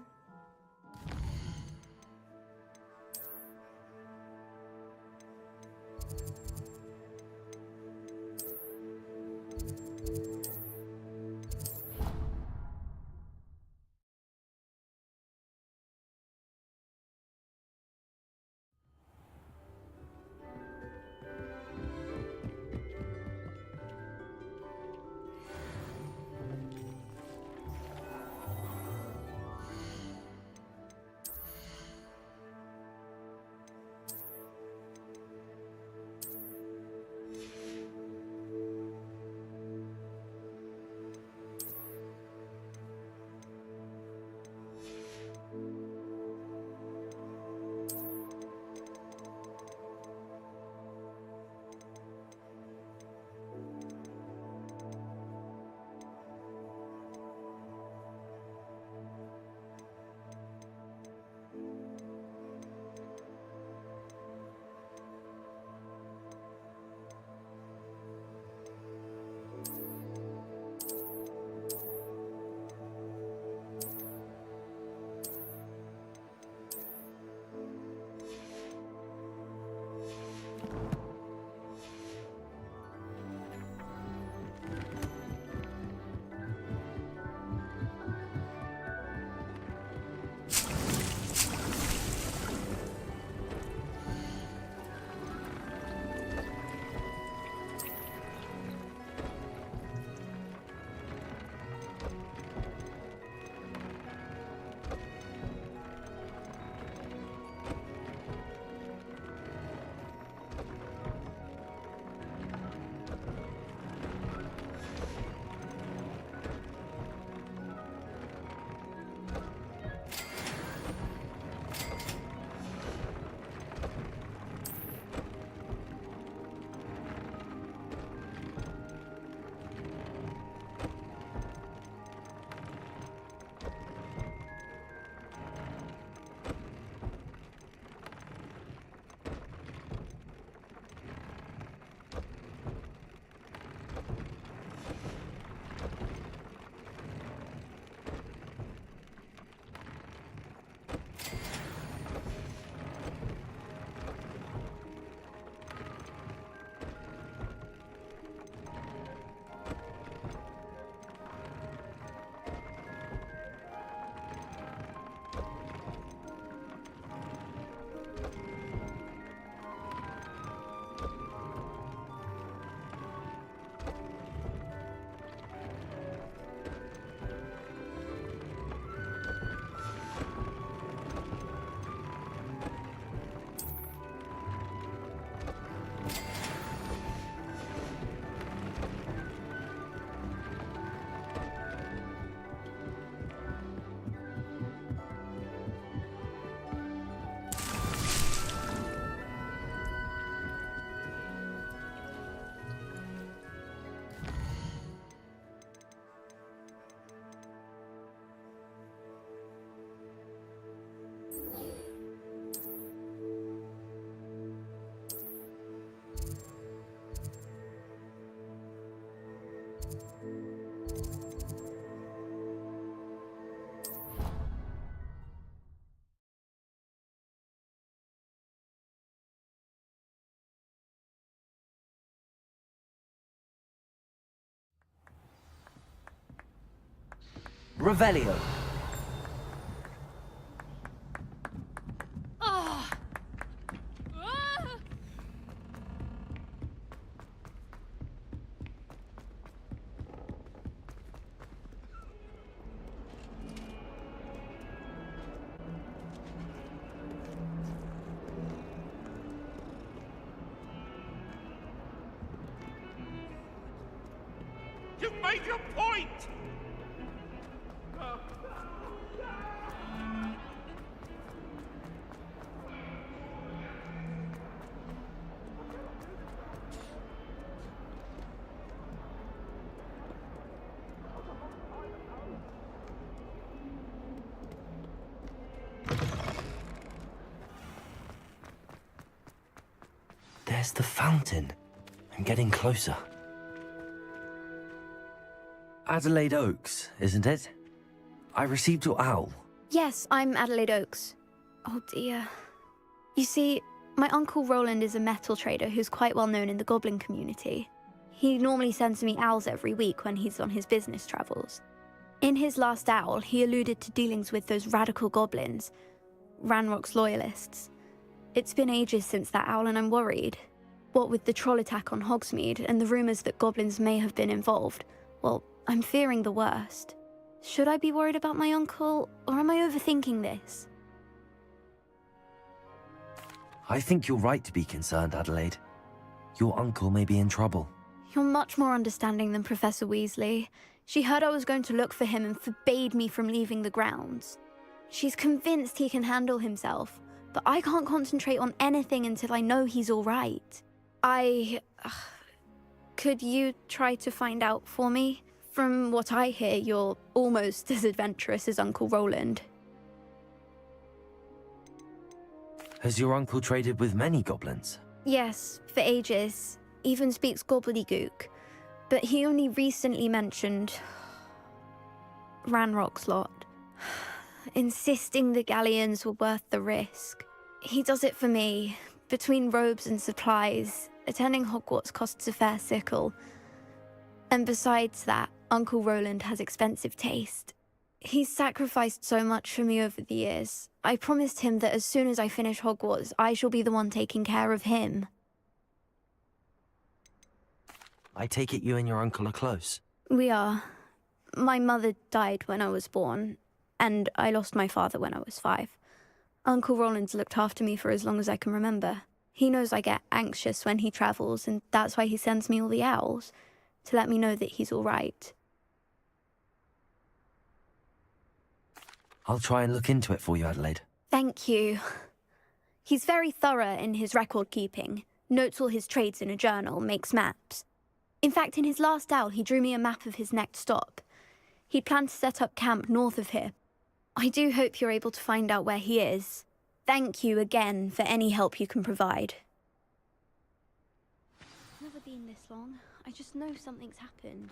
Revelio. You've made your point! There's the fountain. I'm getting closer. Adelaide Oaks, isn't it? I received your owl. Yes, I'm Adelaide Oaks. Oh dear. You see, my Uncle Roland is a metal trader who's quite well known in the goblin community. He normally sends me owls every week when he's on his business travels. In his last owl, he alluded to dealings with those radical goblins, Ranrock's loyalists. It's been ages since that owl and I'm worried. What with the troll attack on Hogsmeade and the rumours that goblins may have been involved, well, I'm fearing the worst. Should I be worried about my uncle, or am I overthinking this? I think you're right to be concerned, Adelaide. Your uncle may be in trouble. You're much more understanding than Professor Weasley. She heard I was going to look for him and forbade me from leaving the grounds. She's convinced he can handle himself, but I can't concentrate on anything until I know he's all right. Could you try to find out for me? From what I hear, you're almost as adventurous as Uncle Roland. Has your uncle traded with many goblins? Yes, for ages. Even speaks gobbledygook. But he only recently mentioned Ranrock's lot, insisting the galleons were worth the risk. He does it for me. Between robes and supplies, attending Hogwarts costs a fair sickle. And besides that, Uncle Roland has expensive taste. He's sacrificed so much for me over the years. I promised him that as soon as I finish Hogwarts, I shall be the one taking care of him. I take it you and your uncle are close. We are. My mother died when I was born, and I lost my father when I was 5. Uncle Roland's looked after me for as long as I can remember. He knows I get anxious when he travels, and that's why he sends me all the owls, to let me know that he's all right. I'll try and look into it for you, Adelaide. Thank you. He's very thorough in his record keeping, notes all his trades in a journal, makes maps. In fact, in his last owl, he drew me a map of his next stop. He'd planned to set up camp north of here. I do hope you're able to find out where he is. Thank you again for any help you can provide. It's never been this long. I just know something's happened.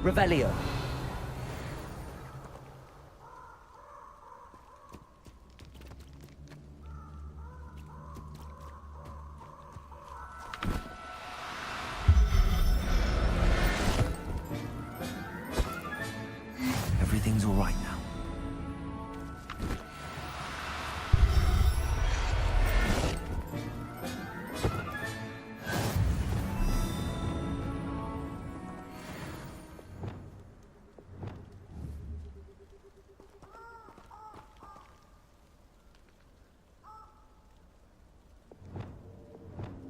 Revelio. Everything's all right now.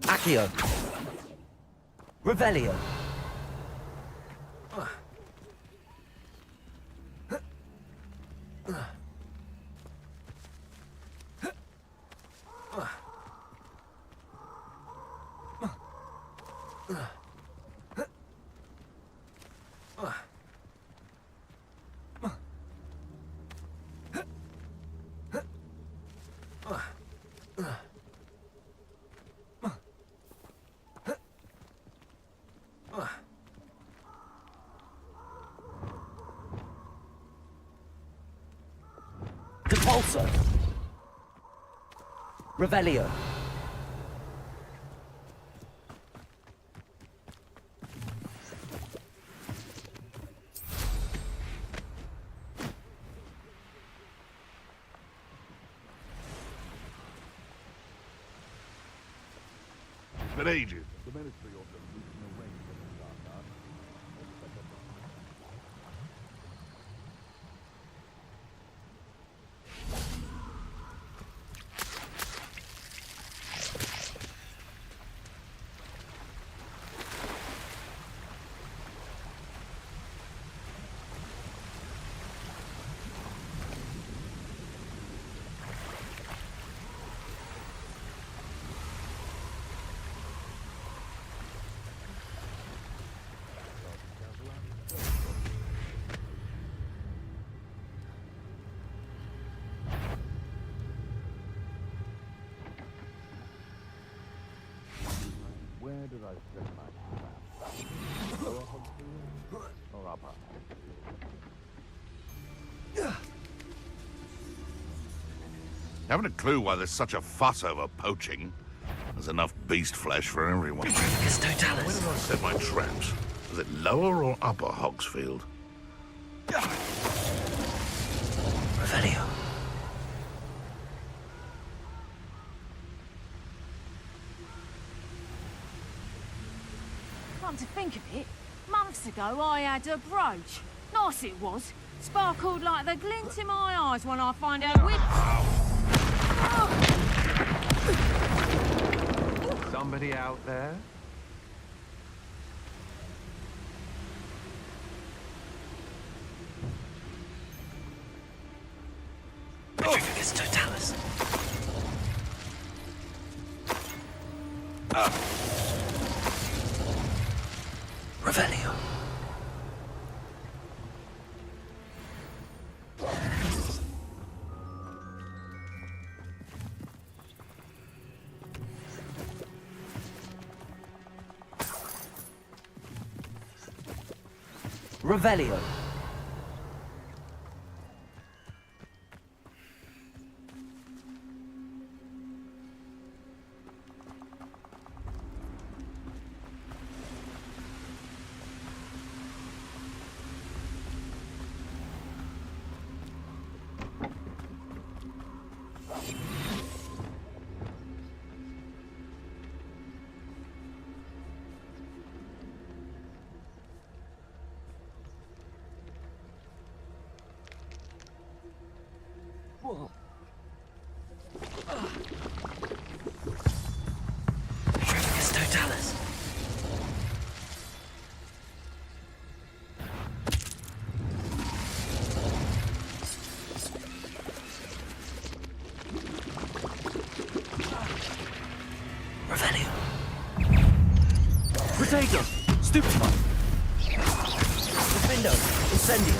Accio. Revelio. Depulso. Revelio. For ages. Where did I set my trap? Lower Hogwarts or upper? Haven't a clue why there's such a fuss over poaching. There's enough beast flesh for everyone. Where did I set my traps? Was it lower or upper Hogsfield? Revelio. Come to think of it, months ago I had a brooch. Nice it was. Sparkled like the glint in my eyes when I find out which... Somebody out there? Petrificus totalis. Revelio. Revelio. Petrificus totalis. Revelio. Potato. Stupefy. Defendo. Incendio.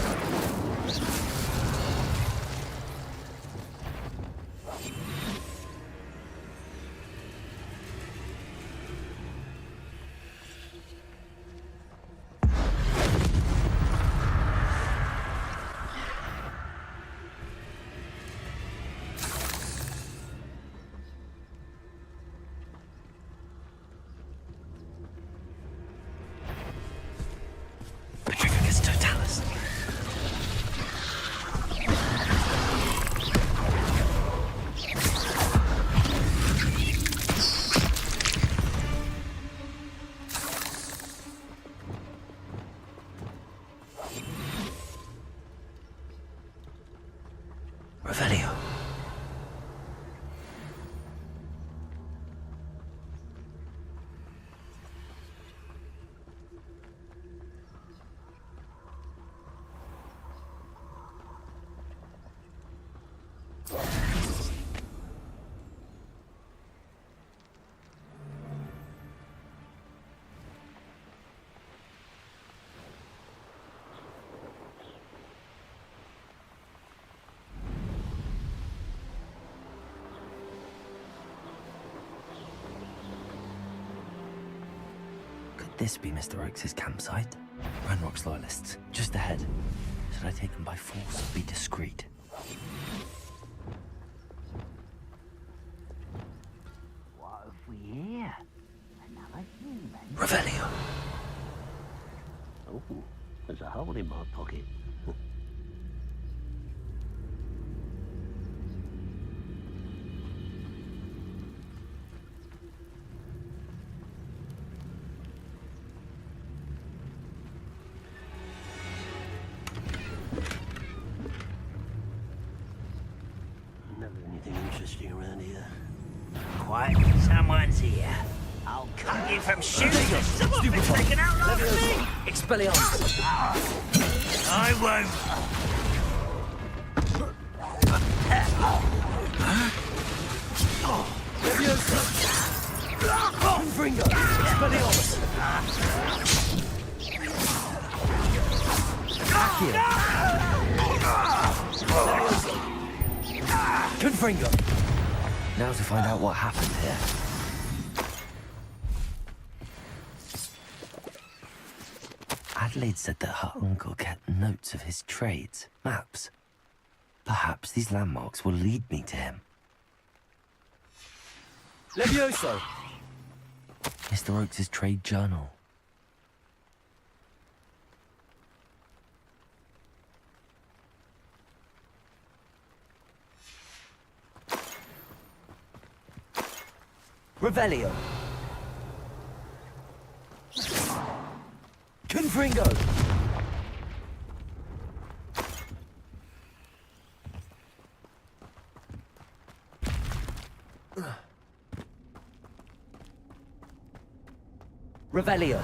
Could this be Mr. Oakes' campsite? Ranrock's loyalists, just ahead. Should I take them by force or be discreet? What have we here? Another human. Revelio. Oh, there's a hole in my pocket. Never anything interesting around here. Quiet, someone's here. I'll cut you from shooting. Some of it's taken out last week. Expelliarmus. I won't. Confringo. Expelliarmus. Confringo. Now to find out what happened here. Adelaide said that her uncle kept notes of his trades, maps. Perhaps these landmarks will lead me to him. Levioso. Mr. Oakes' trade journal. Revelio. Confringo. Revelio.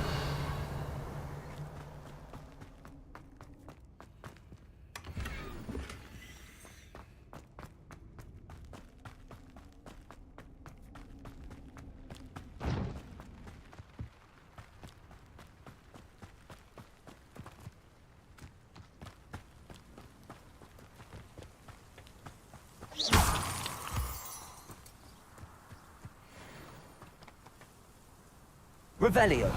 Revelio.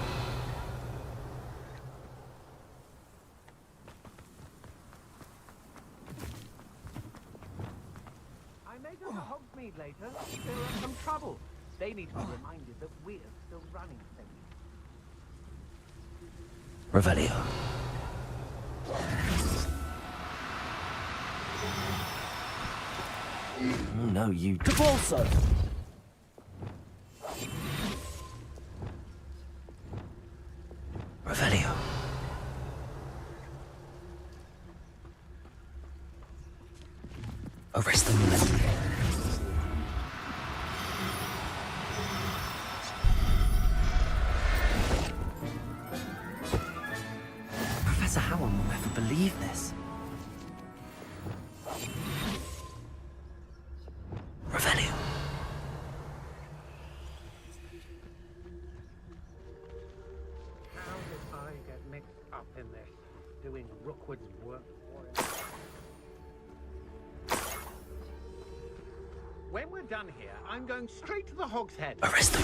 I may go to Hogsmeade later. There are some trouble. They need to be reminded that we're still running things. Revelio. No, you... Cabalso. Revelio. Arrest them immediately. Professor Howell will never believe this. Revelio. How did I get mixed up in this? Doing Rookwood's work for him? When we're done here, I'm going straight to the Hog's Head. Arrest them.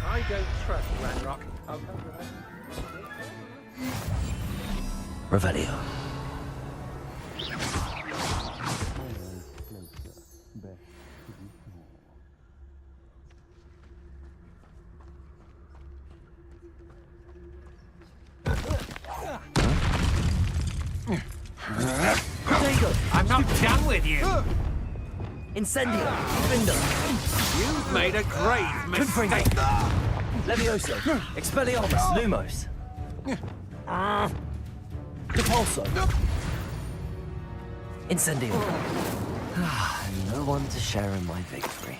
I don't trust Ranrock. I'll come to that. Revelio. I'm not done with you. Incendio. Finder. You've made a grave mistake. Levioso. Expelliarmus. Lumos. Repulso. Incendio. No one to share in my victory.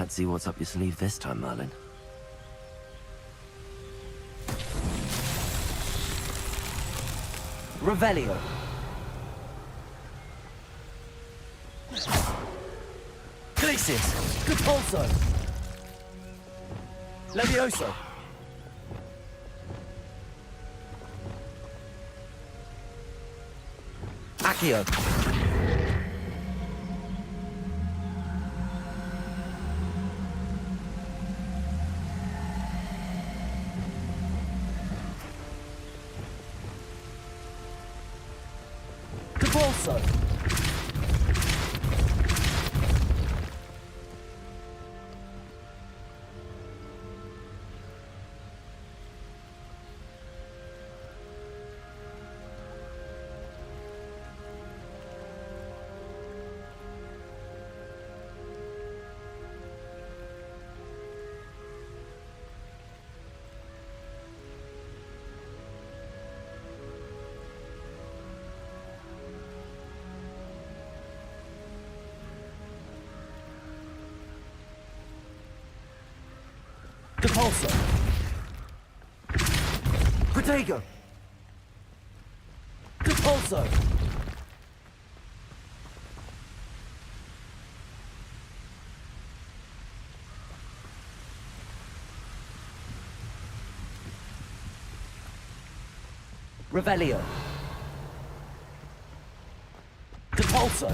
Let's see what's up your sleeve this time, Merlin. Revelio. Glacius. Capulso. Levioso. Accio. Capulso. Capulso. Protego. Capulso. Revelio. Capulso.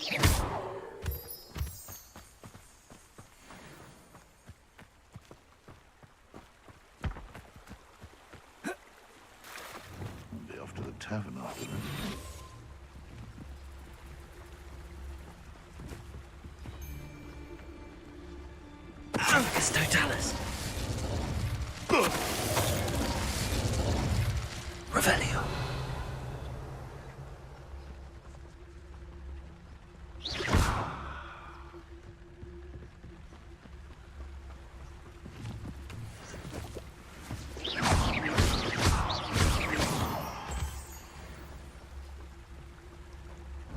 Be off to the tavern after this. Focus totalis. Revelio.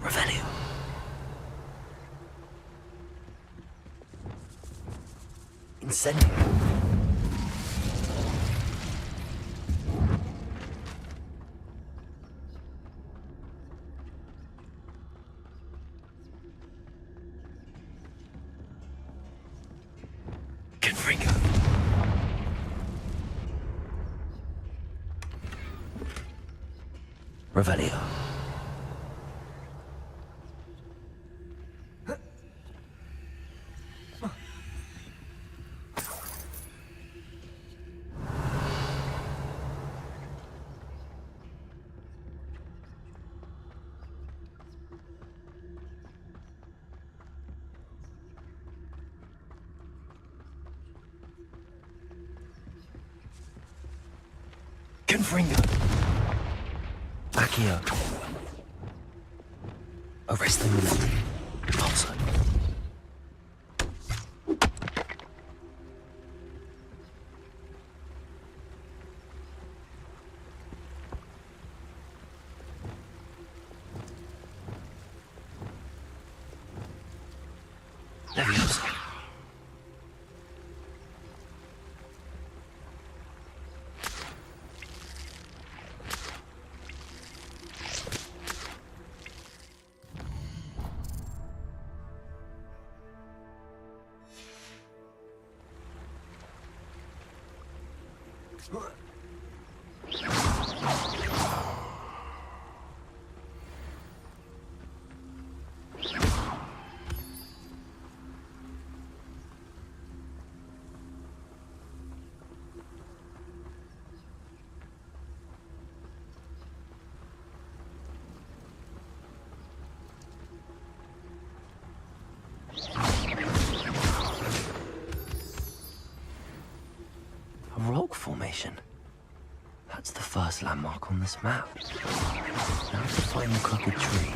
Revelio. Incendio. Confringo. Revelio. Confringo. Accio. Arrest the ministry. Also. Leviosa. A rock formation. That's the first landmark on this map. Now to find the crooked tree.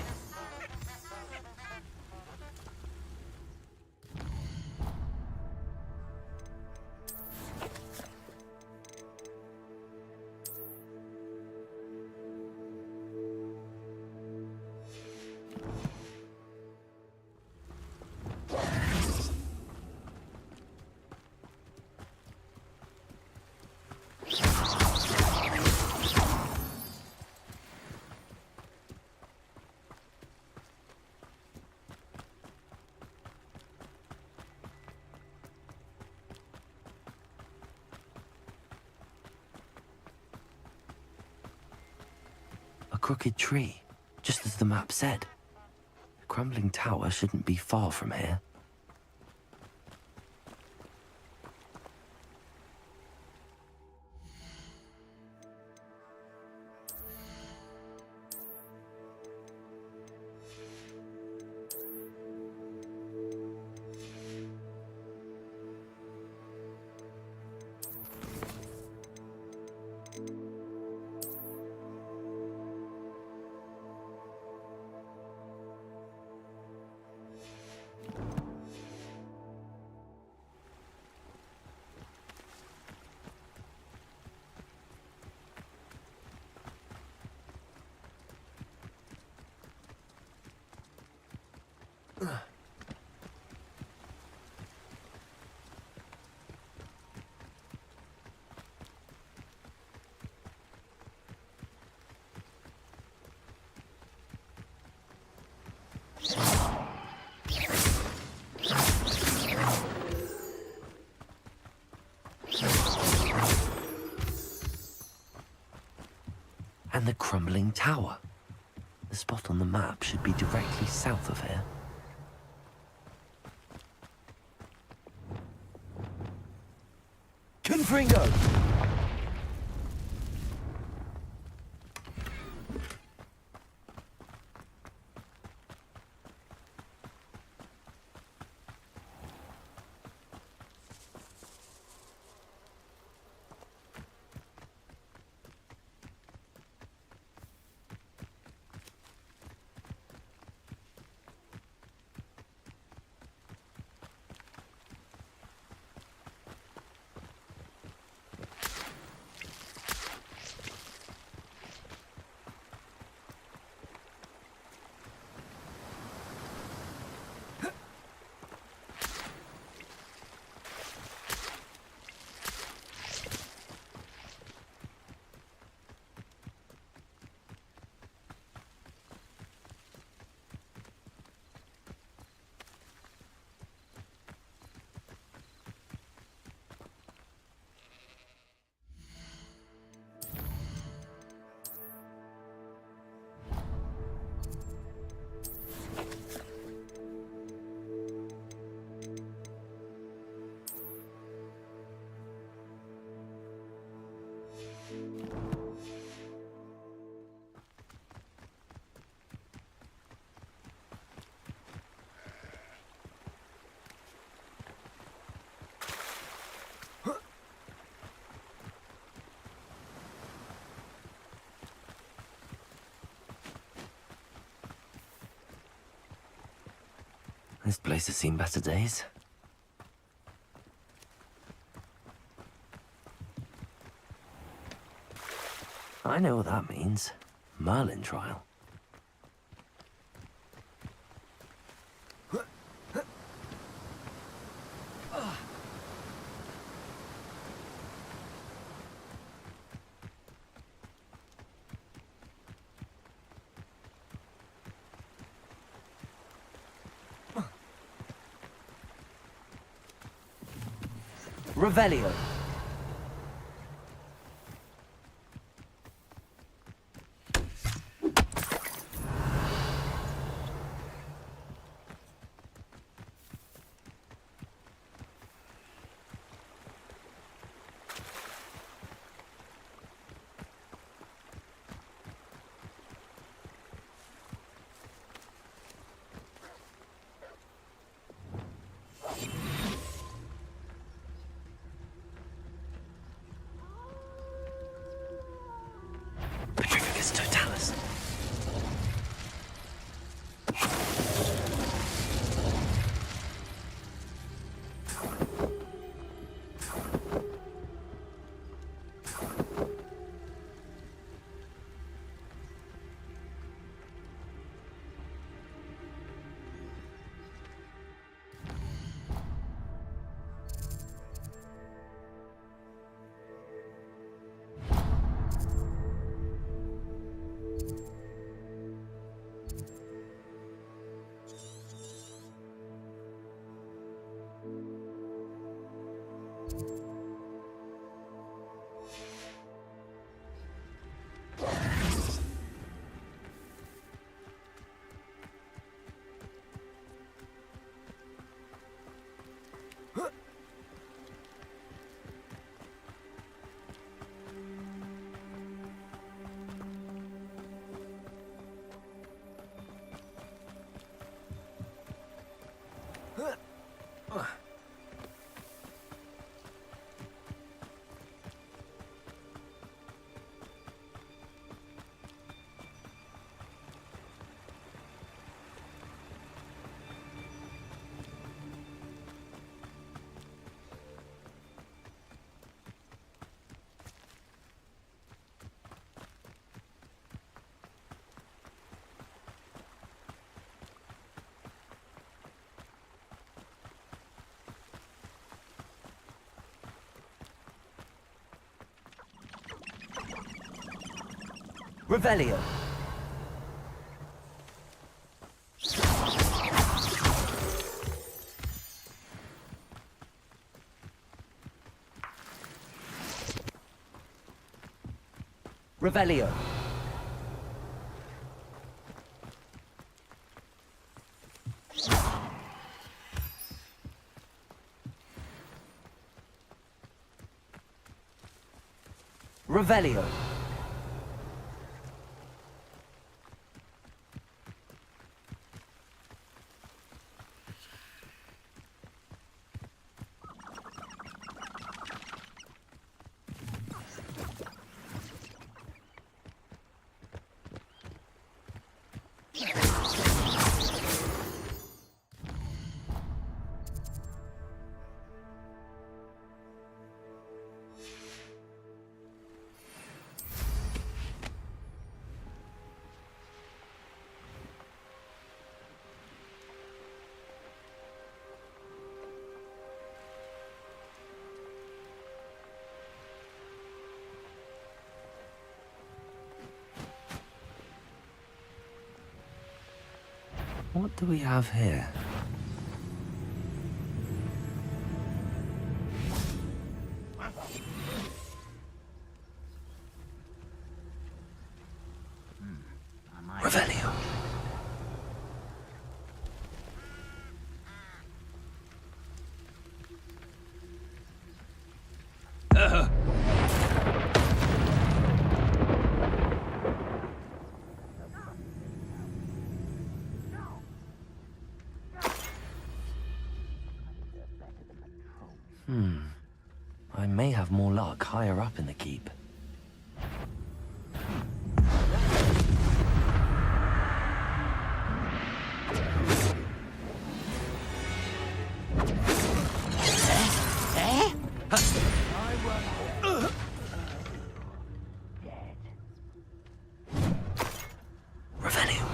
A crooked tree, just as the map said. The crumbling tower shouldn't be far from here. And the crumbling tower. The spot on the map should be directly south of here. Fringo! This place has seen better days. I know what that means. Merlin trial. Revelio. Revelio. Revelio. Revelio. What do we have here? Revelio. I may have more luck higher up in the keep. Revelio.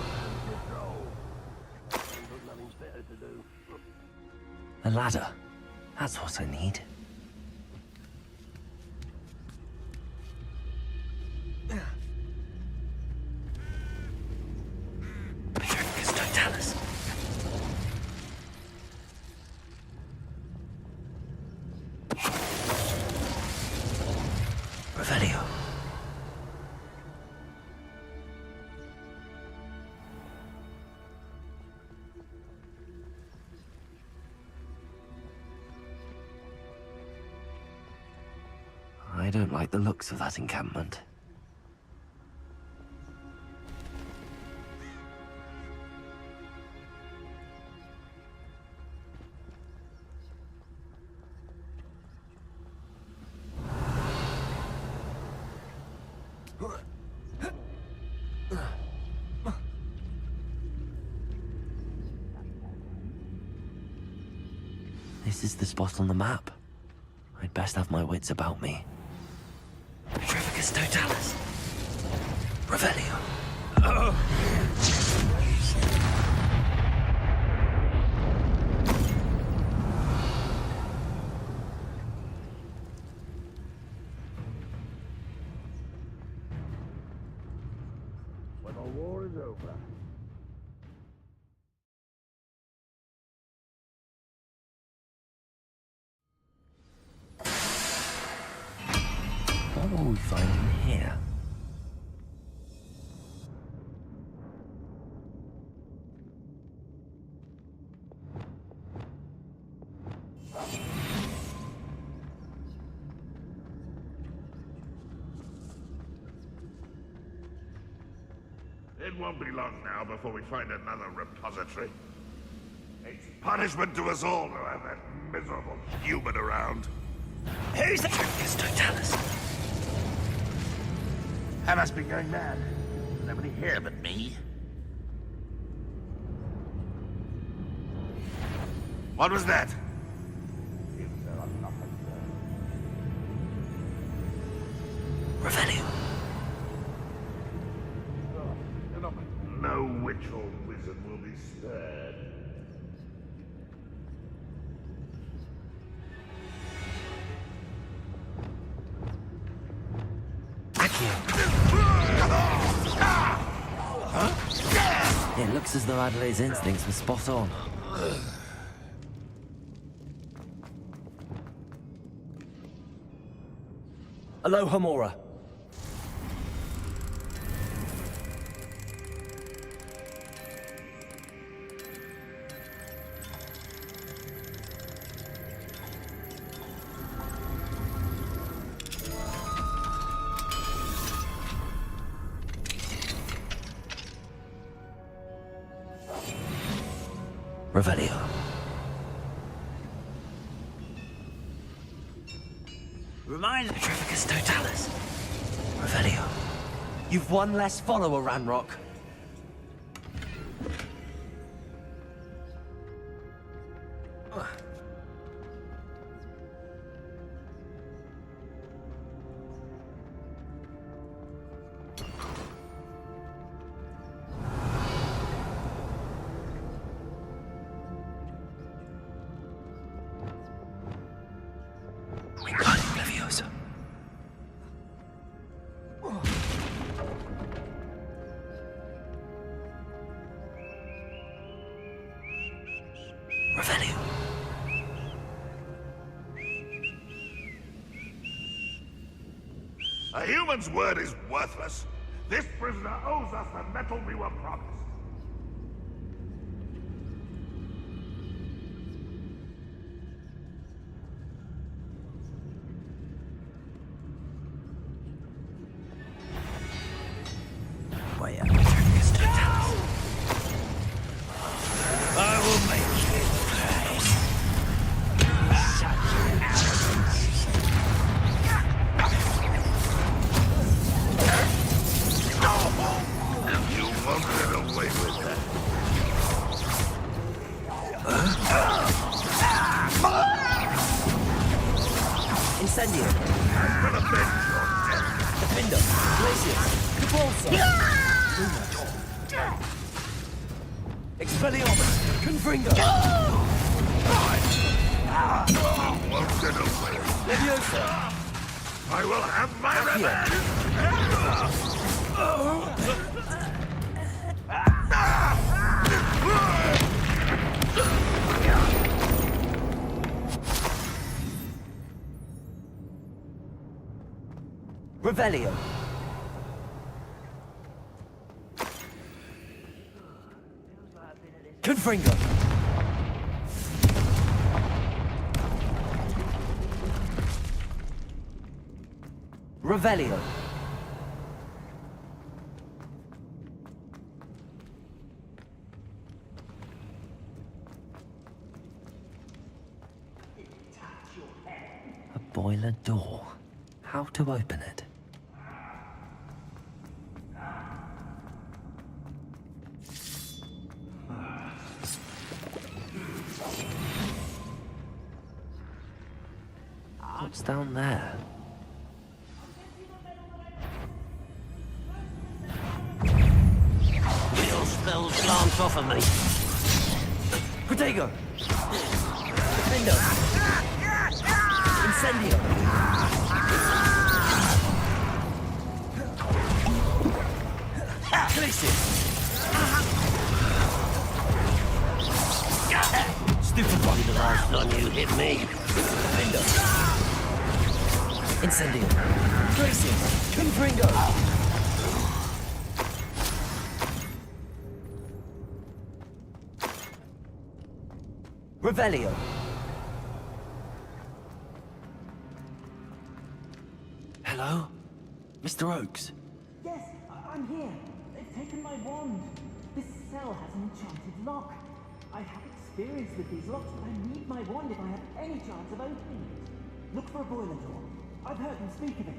A ladder. That's what I need. Revelio. I don't like the looks of that encampment. This is the spot on the map. I'd best have my wits about me. Petrificus totalis. Revelio. When the war is over. What will we find in here? It won't be long now before we find another repository. It's punishment to us all to have that miserable human around. Who's the Petrificus totalis? I must be going mad. There's nobody here but me. What was that? Revelio. No witch or wizard will be spared. It looks as though Adelaide's instincts were spot on. Aloha Mora. Revelio. Remind Petrificus Totalis. Revelio. You've one less follower, Ranrock. A human's word is worthless. This prisoner owes us the metal we were promised. I will make you pay. Such arrogance. You won't get away with that. Incendio. I'm gonna bend your death. Defender. Glacius. Capulso. Expelliarmus. Confringo. You won't get away. Leviosa. I will have my revenge. Revelio. Confringo. Revelio. A boiler door. How to open it? What's down there? Your spells glance off of me. Protego. Defendo. Incendio. Glacius. Stupid one, the last time you hit me. Defendo. Incendio. Glacius. Confringo. Revelio. Hello? Mr. Oakes? Yes, I'm here. They've taken my wand. This cell has an enchanted lock. I have experience with these locks, but I need my wand if I have any chance of opening it. Look for a boiler door. I've heard them speak of it.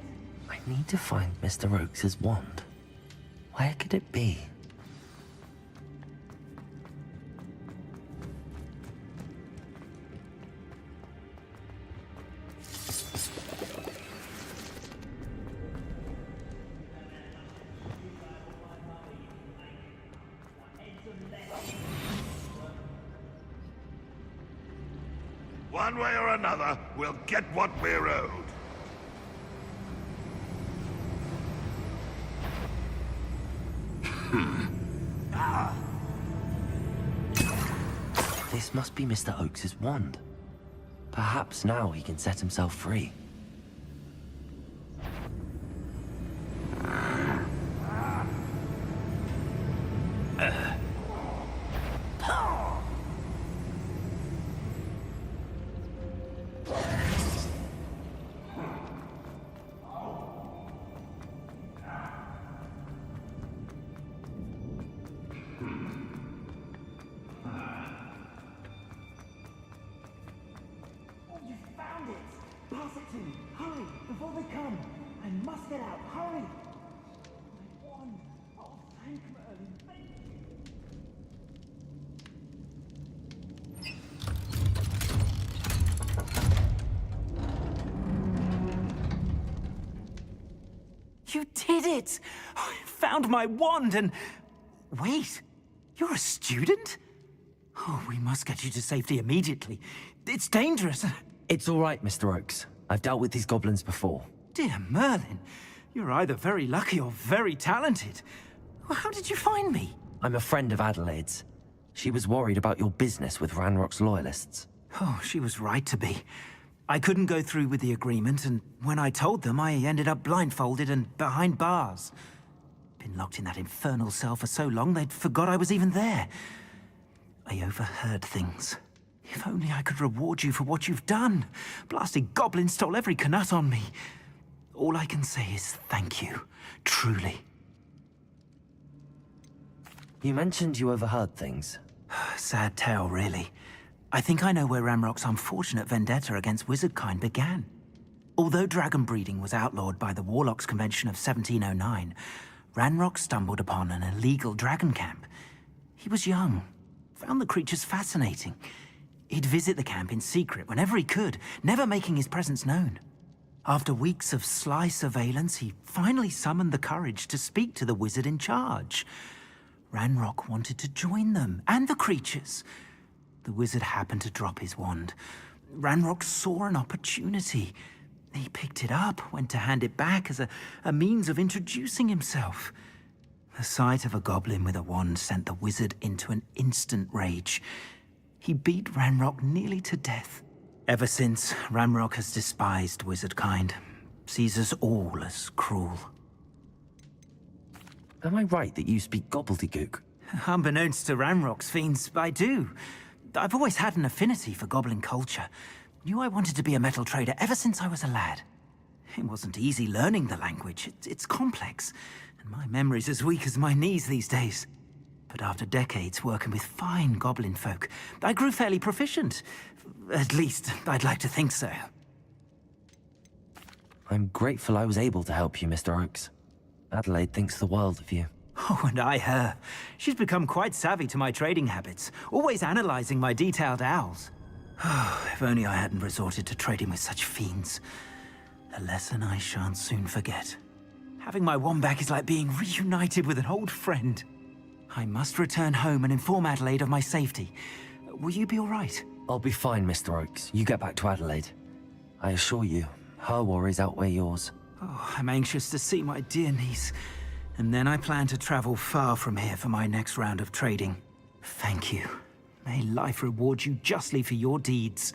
I need to find Mr. Oakes' wand. Where could it be? One way or another, we'll get what we're owed. This must be Mr. Oakes' wand. Perhaps now he can set himself free. You did it! I found my wand and... Wait, you're a student? Oh, we must get you to safety immediately. It's dangerous. It's all right, Mr. Oakes. I've dealt with these goblins before. Dear Merlin, you're either very lucky or very talented. Well, how did you find me? I'm a friend of Adelaide's. She was worried about your business with Ranrock's loyalists. Oh, she was right to be. I couldn't go through with the agreement, and when I told them, I ended up blindfolded and behind bars. Been locked in that infernal cell for so long, they'd forgot I was even there. I overheard things. If only I could reward you for what you've done. Blasted goblin stole every canut on me. All I can say is thank you, truly. You mentioned you overheard things. Sad tale, really. I think I know where Ranrock's unfortunate vendetta against wizardkind began. Although dragon breeding was outlawed by the Warlocks Convention of 1709, Ranrock stumbled upon an illegal dragon camp. He was young, found the creatures fascinating. He'd visit the camp in secret whenever he could, never making his presence known. After weeks of sly surveillance, he finally summoned the courage to speak to the wizard in charge. Ranrock wanted to join them, and the creatures. The wizard happened to drop his wand. Ranrock saw an opportunity. He picked it up, went to hand it back as a means of introducing himself. The sight of a goblin with a wand sent the wizard into an instant rage. He beat Ranrock nearly to death. Ever since, Ranrock has despised wizardkind, sees us all as cruel. Am I right that you speak gobbledygook? Unbeknownst to Ranrock's fiends, I do. I've always had an affinity for goblin culture. Knew I wanted to be a metal trader ever since I was a lad. It wasn't easy learning the language. It's complex, and my memory's as weak as my knees these days. But after decades working with fine goblin folk, I grew fairly proficient. At least, I'd like to think so. I'm grateful I was able to help you, Mr. Oakes. Adelaide thinks the world of you. Oh, and I her. She's become quite savvy to my trading habits, always analyzing my detailed owls. If only I hadn't resorted to trading with such fiends. A lesson I shan't soon forget. Having my wand back is like being reunited with an old friend. I must return home and inform Adelaide of my safety. Will you be all right? I'll be fine, Mr. Oakes. You get back to Adelaide. I assure you, her worries outweigh yours. Oh, I'm anxious to see my dear niece. And then I plan to travel far from here for my next round of trading. Thank you. May life reward you justly for your deeds.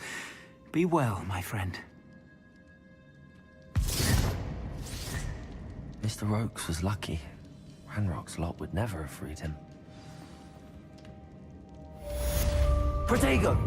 Be well, my friend. Mr. Oakes was lucky. Ranrock's lot would never have freed him. Protego!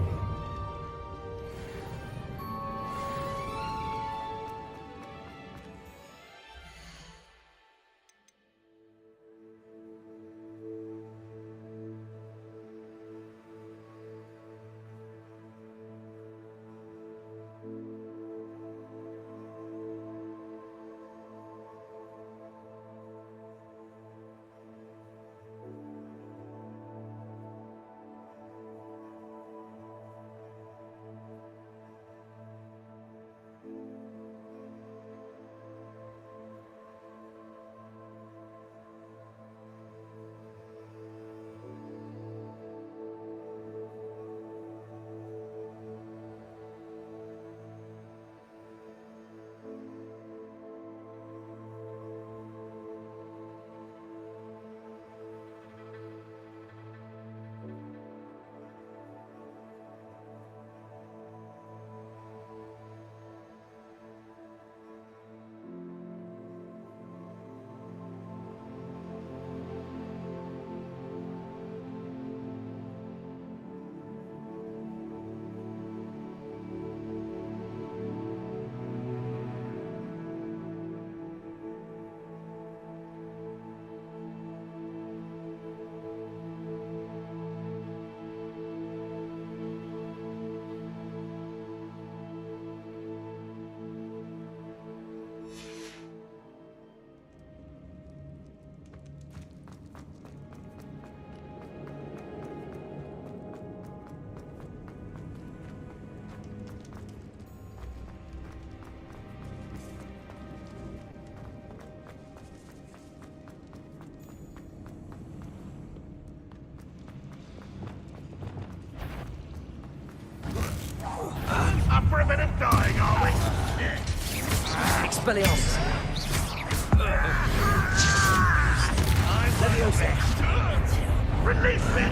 Expelliarmus! Leviosa! Release me!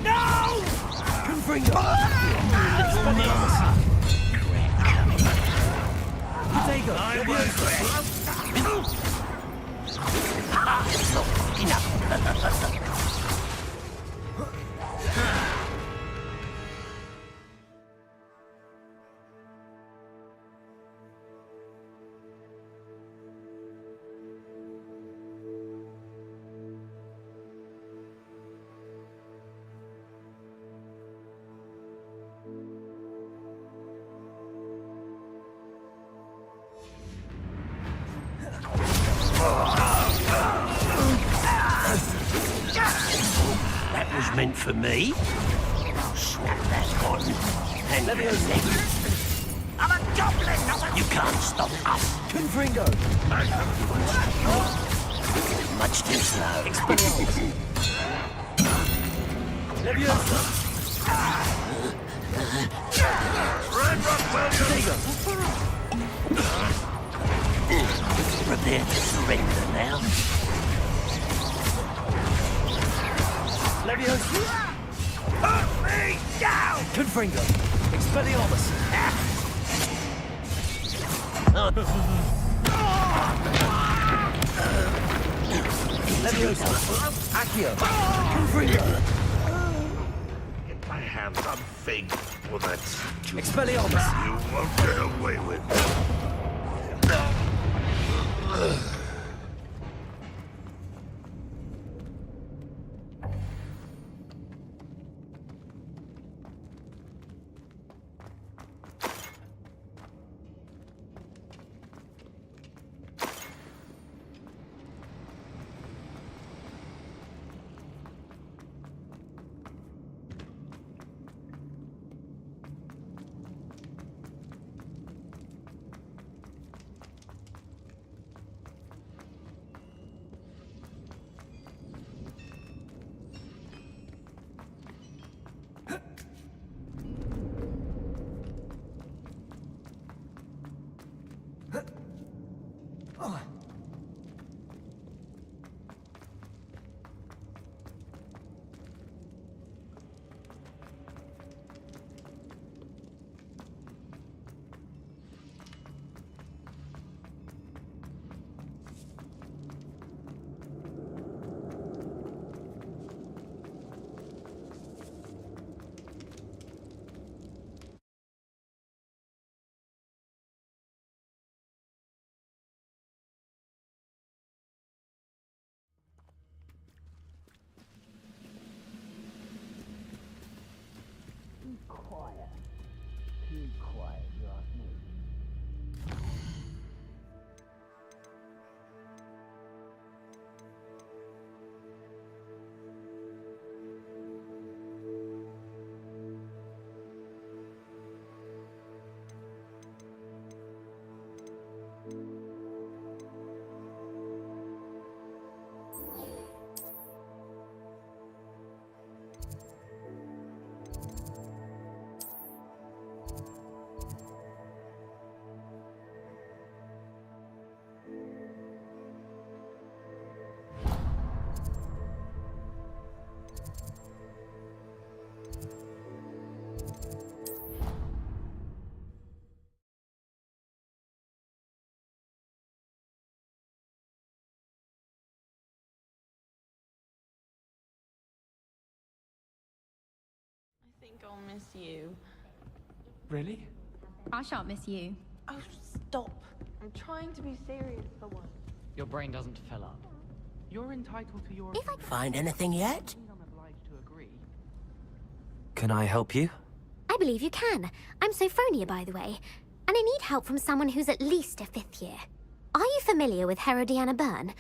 No! Confringo! Expelliarmus! Potato! Leviosa! It's not enough. That was meant for me. I'll swap that one. And Leviosa. I'm a goblin, not a... You can't stop us. Confringo! Much too slow. Expelliarmus! Leviosa! Prepare to surrender now. Leviosa! Put me down! Confringo! Expelliarmus! Leviosa! Accio! Confringo! Get my hands on things for that. Expelliarmus! You won't get away with it. Too quiet, you ask me. I think I'll miss you. Really? I shan't miss you. Oh, stop. I'm trying to be serious for once. Your brain doesn't fill up. You're entitled to your... If I Find anything yet? Can I help you? I believe you can. I'm Sophronia, by the way. And I need help from someone who's at least a 5th year. Are you familiar with Herodiana Byrne?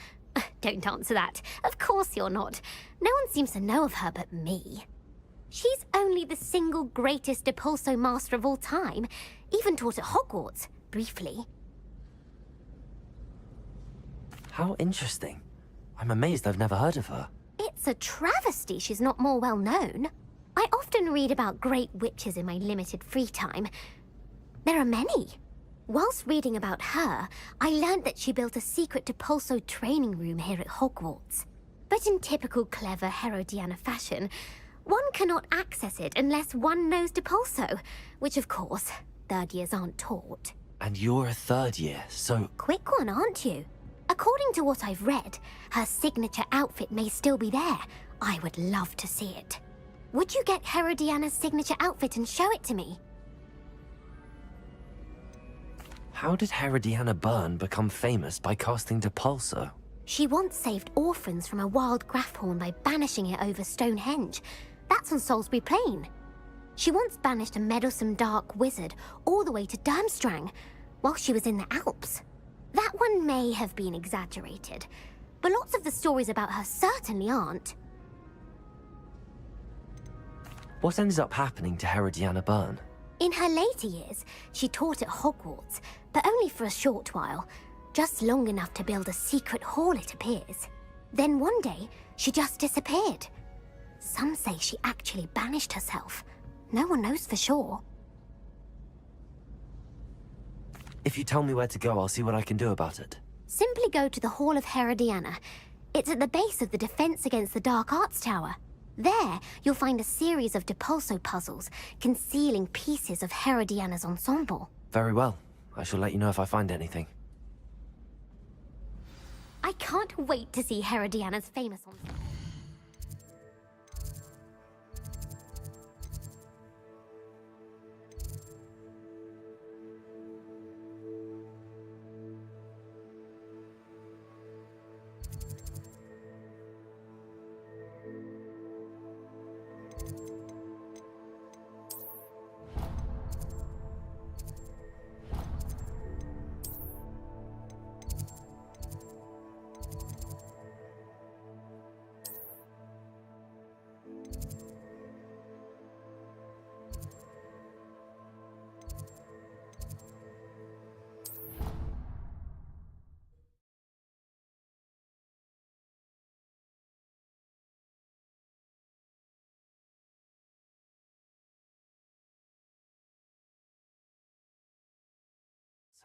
Don't answer that. Of course you're not. No one seems to know of her but me. She's only the single greatest Depulso master of all time. Even taught at Hogwarts, briefly. How interesting. I'm amazed I've never heard of her. It's a travesty she's not more well known. I often read about great witches in my limited free time. There are many. Whilst reading about her, I learned that she built a secret Depulso training room here at Hogwarts. But in typical clever Herodiana fashion, one cannot access it unless one knows Depulso, which of course, third years aren't taught. And you're a third year, so... Quick one, aren't you? According to what I've read, her signature outfit may still be there. I would love to see it. Would you get Herodiana's signature outfit and show it to me? How did Herodiana Byrne become famous by casting Depulso? She once saved orphans from a wild Grafhorn by banishing it over Stonehenge. That's on Salisbury Plain. She once banished a meddlesome dark wizard all the way to Durmstrang while she was in the Alps. That one may have been exaggerated, but lots of the stories about her certainly aren't. What ended up happening to Herodiana Byrne? In her later years, she taught at Hogwarts, but only for a short while. Just long enough to build a secret hall, it appears. Then one day, she just disappeared. Some say she actually banished herself. No one knows for sure. If you tell me where to go, I'll see what I can do about it. Simply go to the Hall of Herodiana. It's at the base of the Defense Against the Dark Arts Tower. There, you'll find a series of Depulso puzzles concealing pieces of Herodiana's ensemble. Very well. I shall let you know if I find anything. I can't wait to see Herodiana's famous ensemble.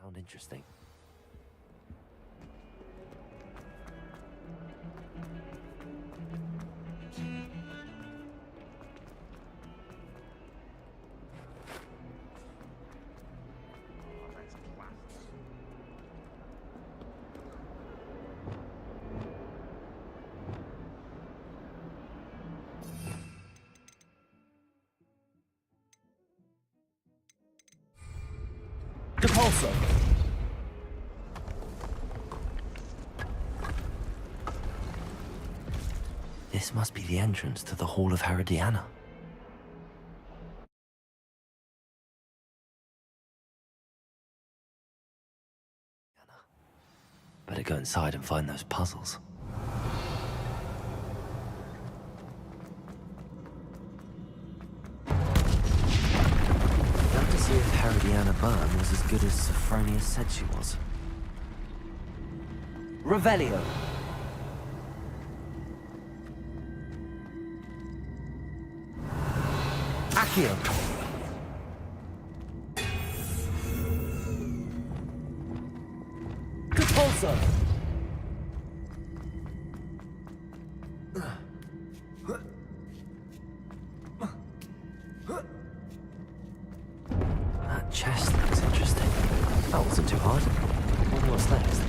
Sound interesting. Depulso! This must be the entrance to the Hall of Herodiana. Better go inside and find those puzzles. Time to see if Herodiana Byrne was as good as Sophronia said she was. Revelio! Accio! Depulso! That chest looks interesting. That wasn't too hard. Wonder what's next.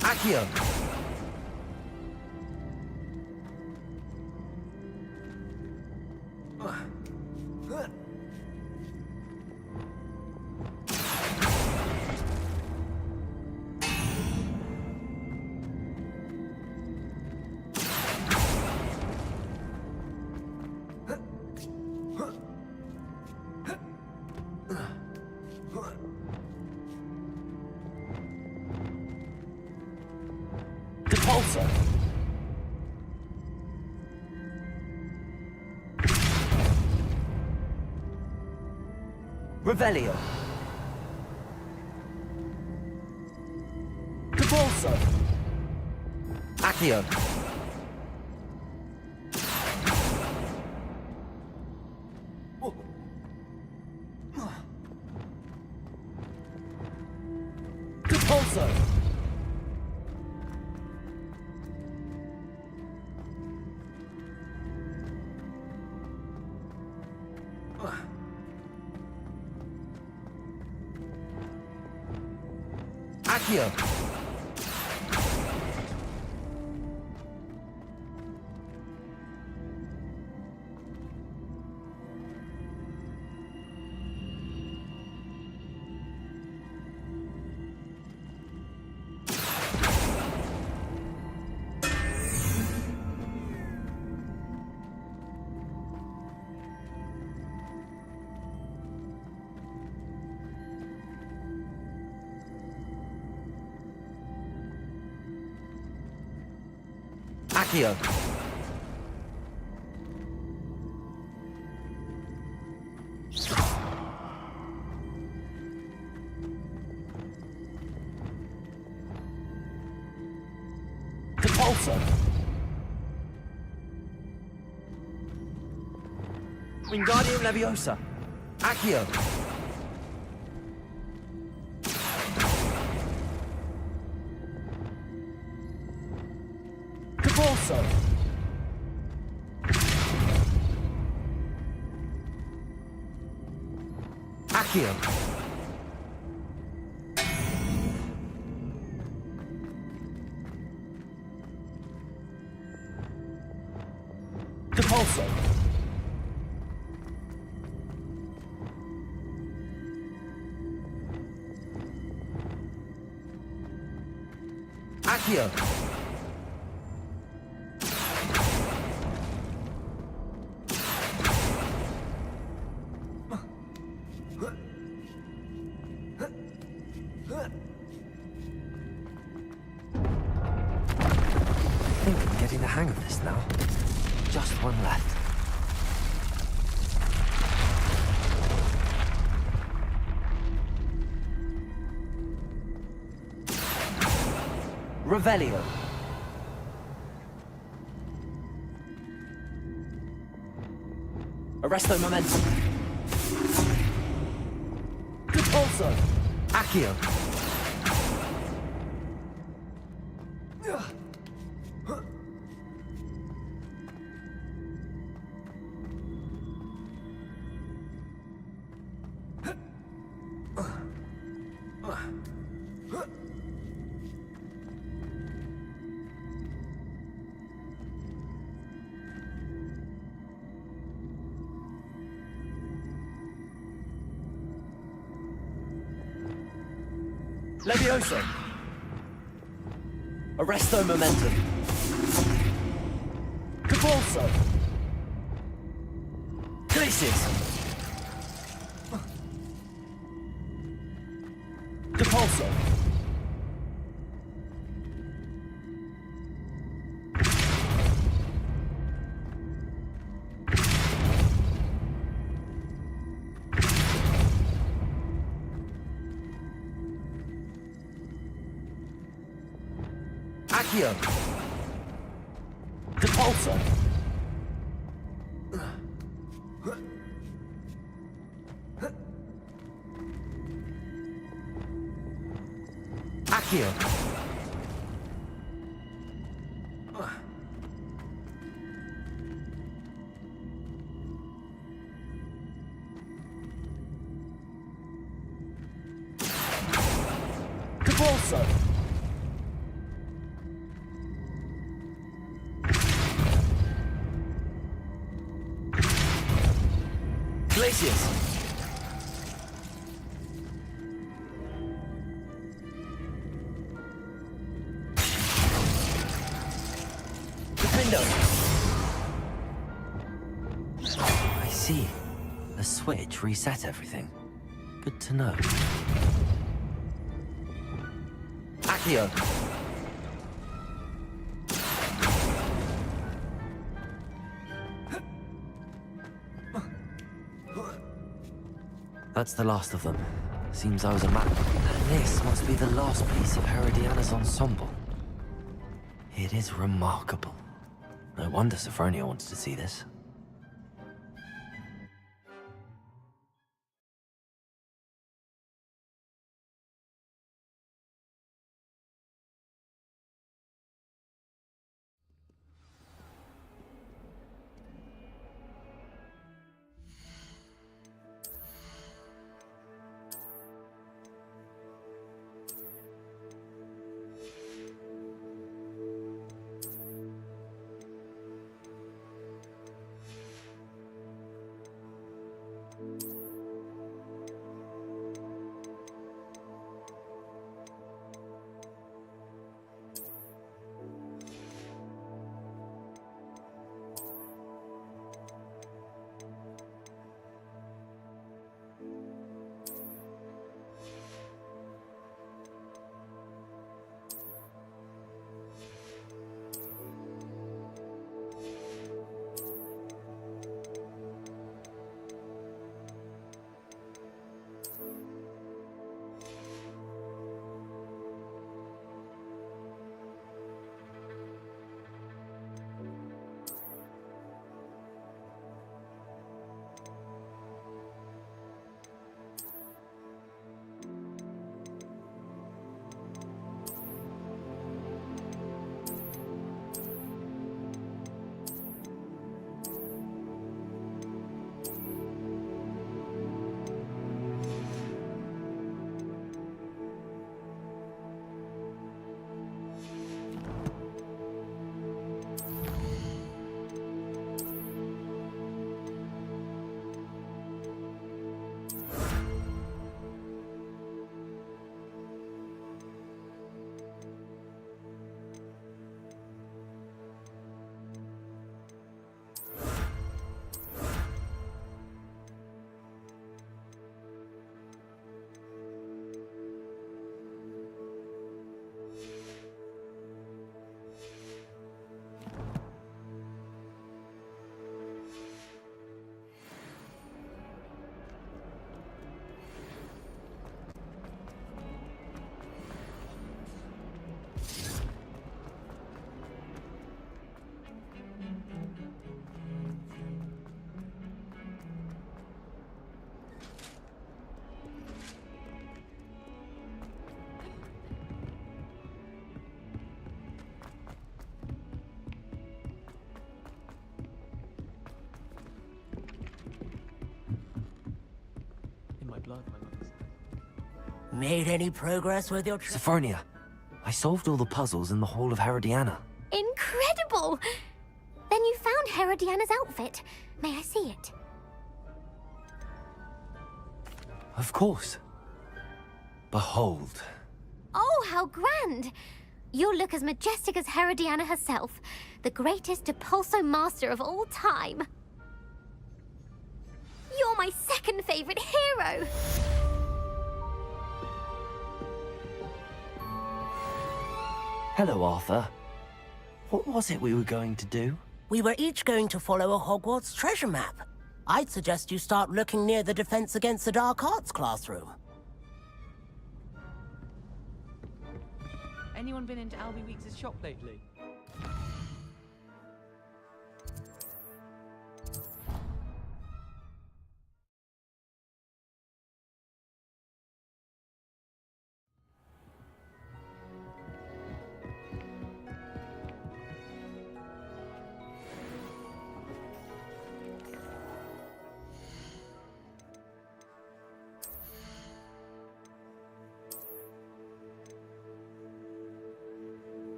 Accio! Depulso! Revelio. Debolso. Accio. Debolso. Accio. Accio. Depulso. Wingardium Leviosa. Accio. Debolso. Accio. Depulso. Accio. I think I'm getting the hang of this now. Just one left. Revelio. Arresto Momentum. Depulso. Accio. Levioso. Arresto Momentum. Depulso. Glacius. Depulso. Accio. Depulso. Accio. Depulso. Glacius. Defendo. I see. The switch reset everything. Good to know. Accio. That's the last of them. Seems I was a map. And this must be the last piece of Herodiana's ensemble. It is remarkable. No wonder Sophronia wants to see this. Made any progress with your Sophronia, I solved all the puzzles in the Hall of Herodiana. Incredible! Then you found Herodiana's outfit. May I see it? Of course. Behold. Oh, how grand! You'll look as majestic as Herodiana herself, the greatest Depulso master of all time. You're my second favorite hero! Hello, Arthur. What was it we were going to do? We were each going to follow a Hogwarts treasure map. I'd suggest you start looking near the Defense Against the Dark Arts classroom. Anyone been into Albie Weeks' shop lately?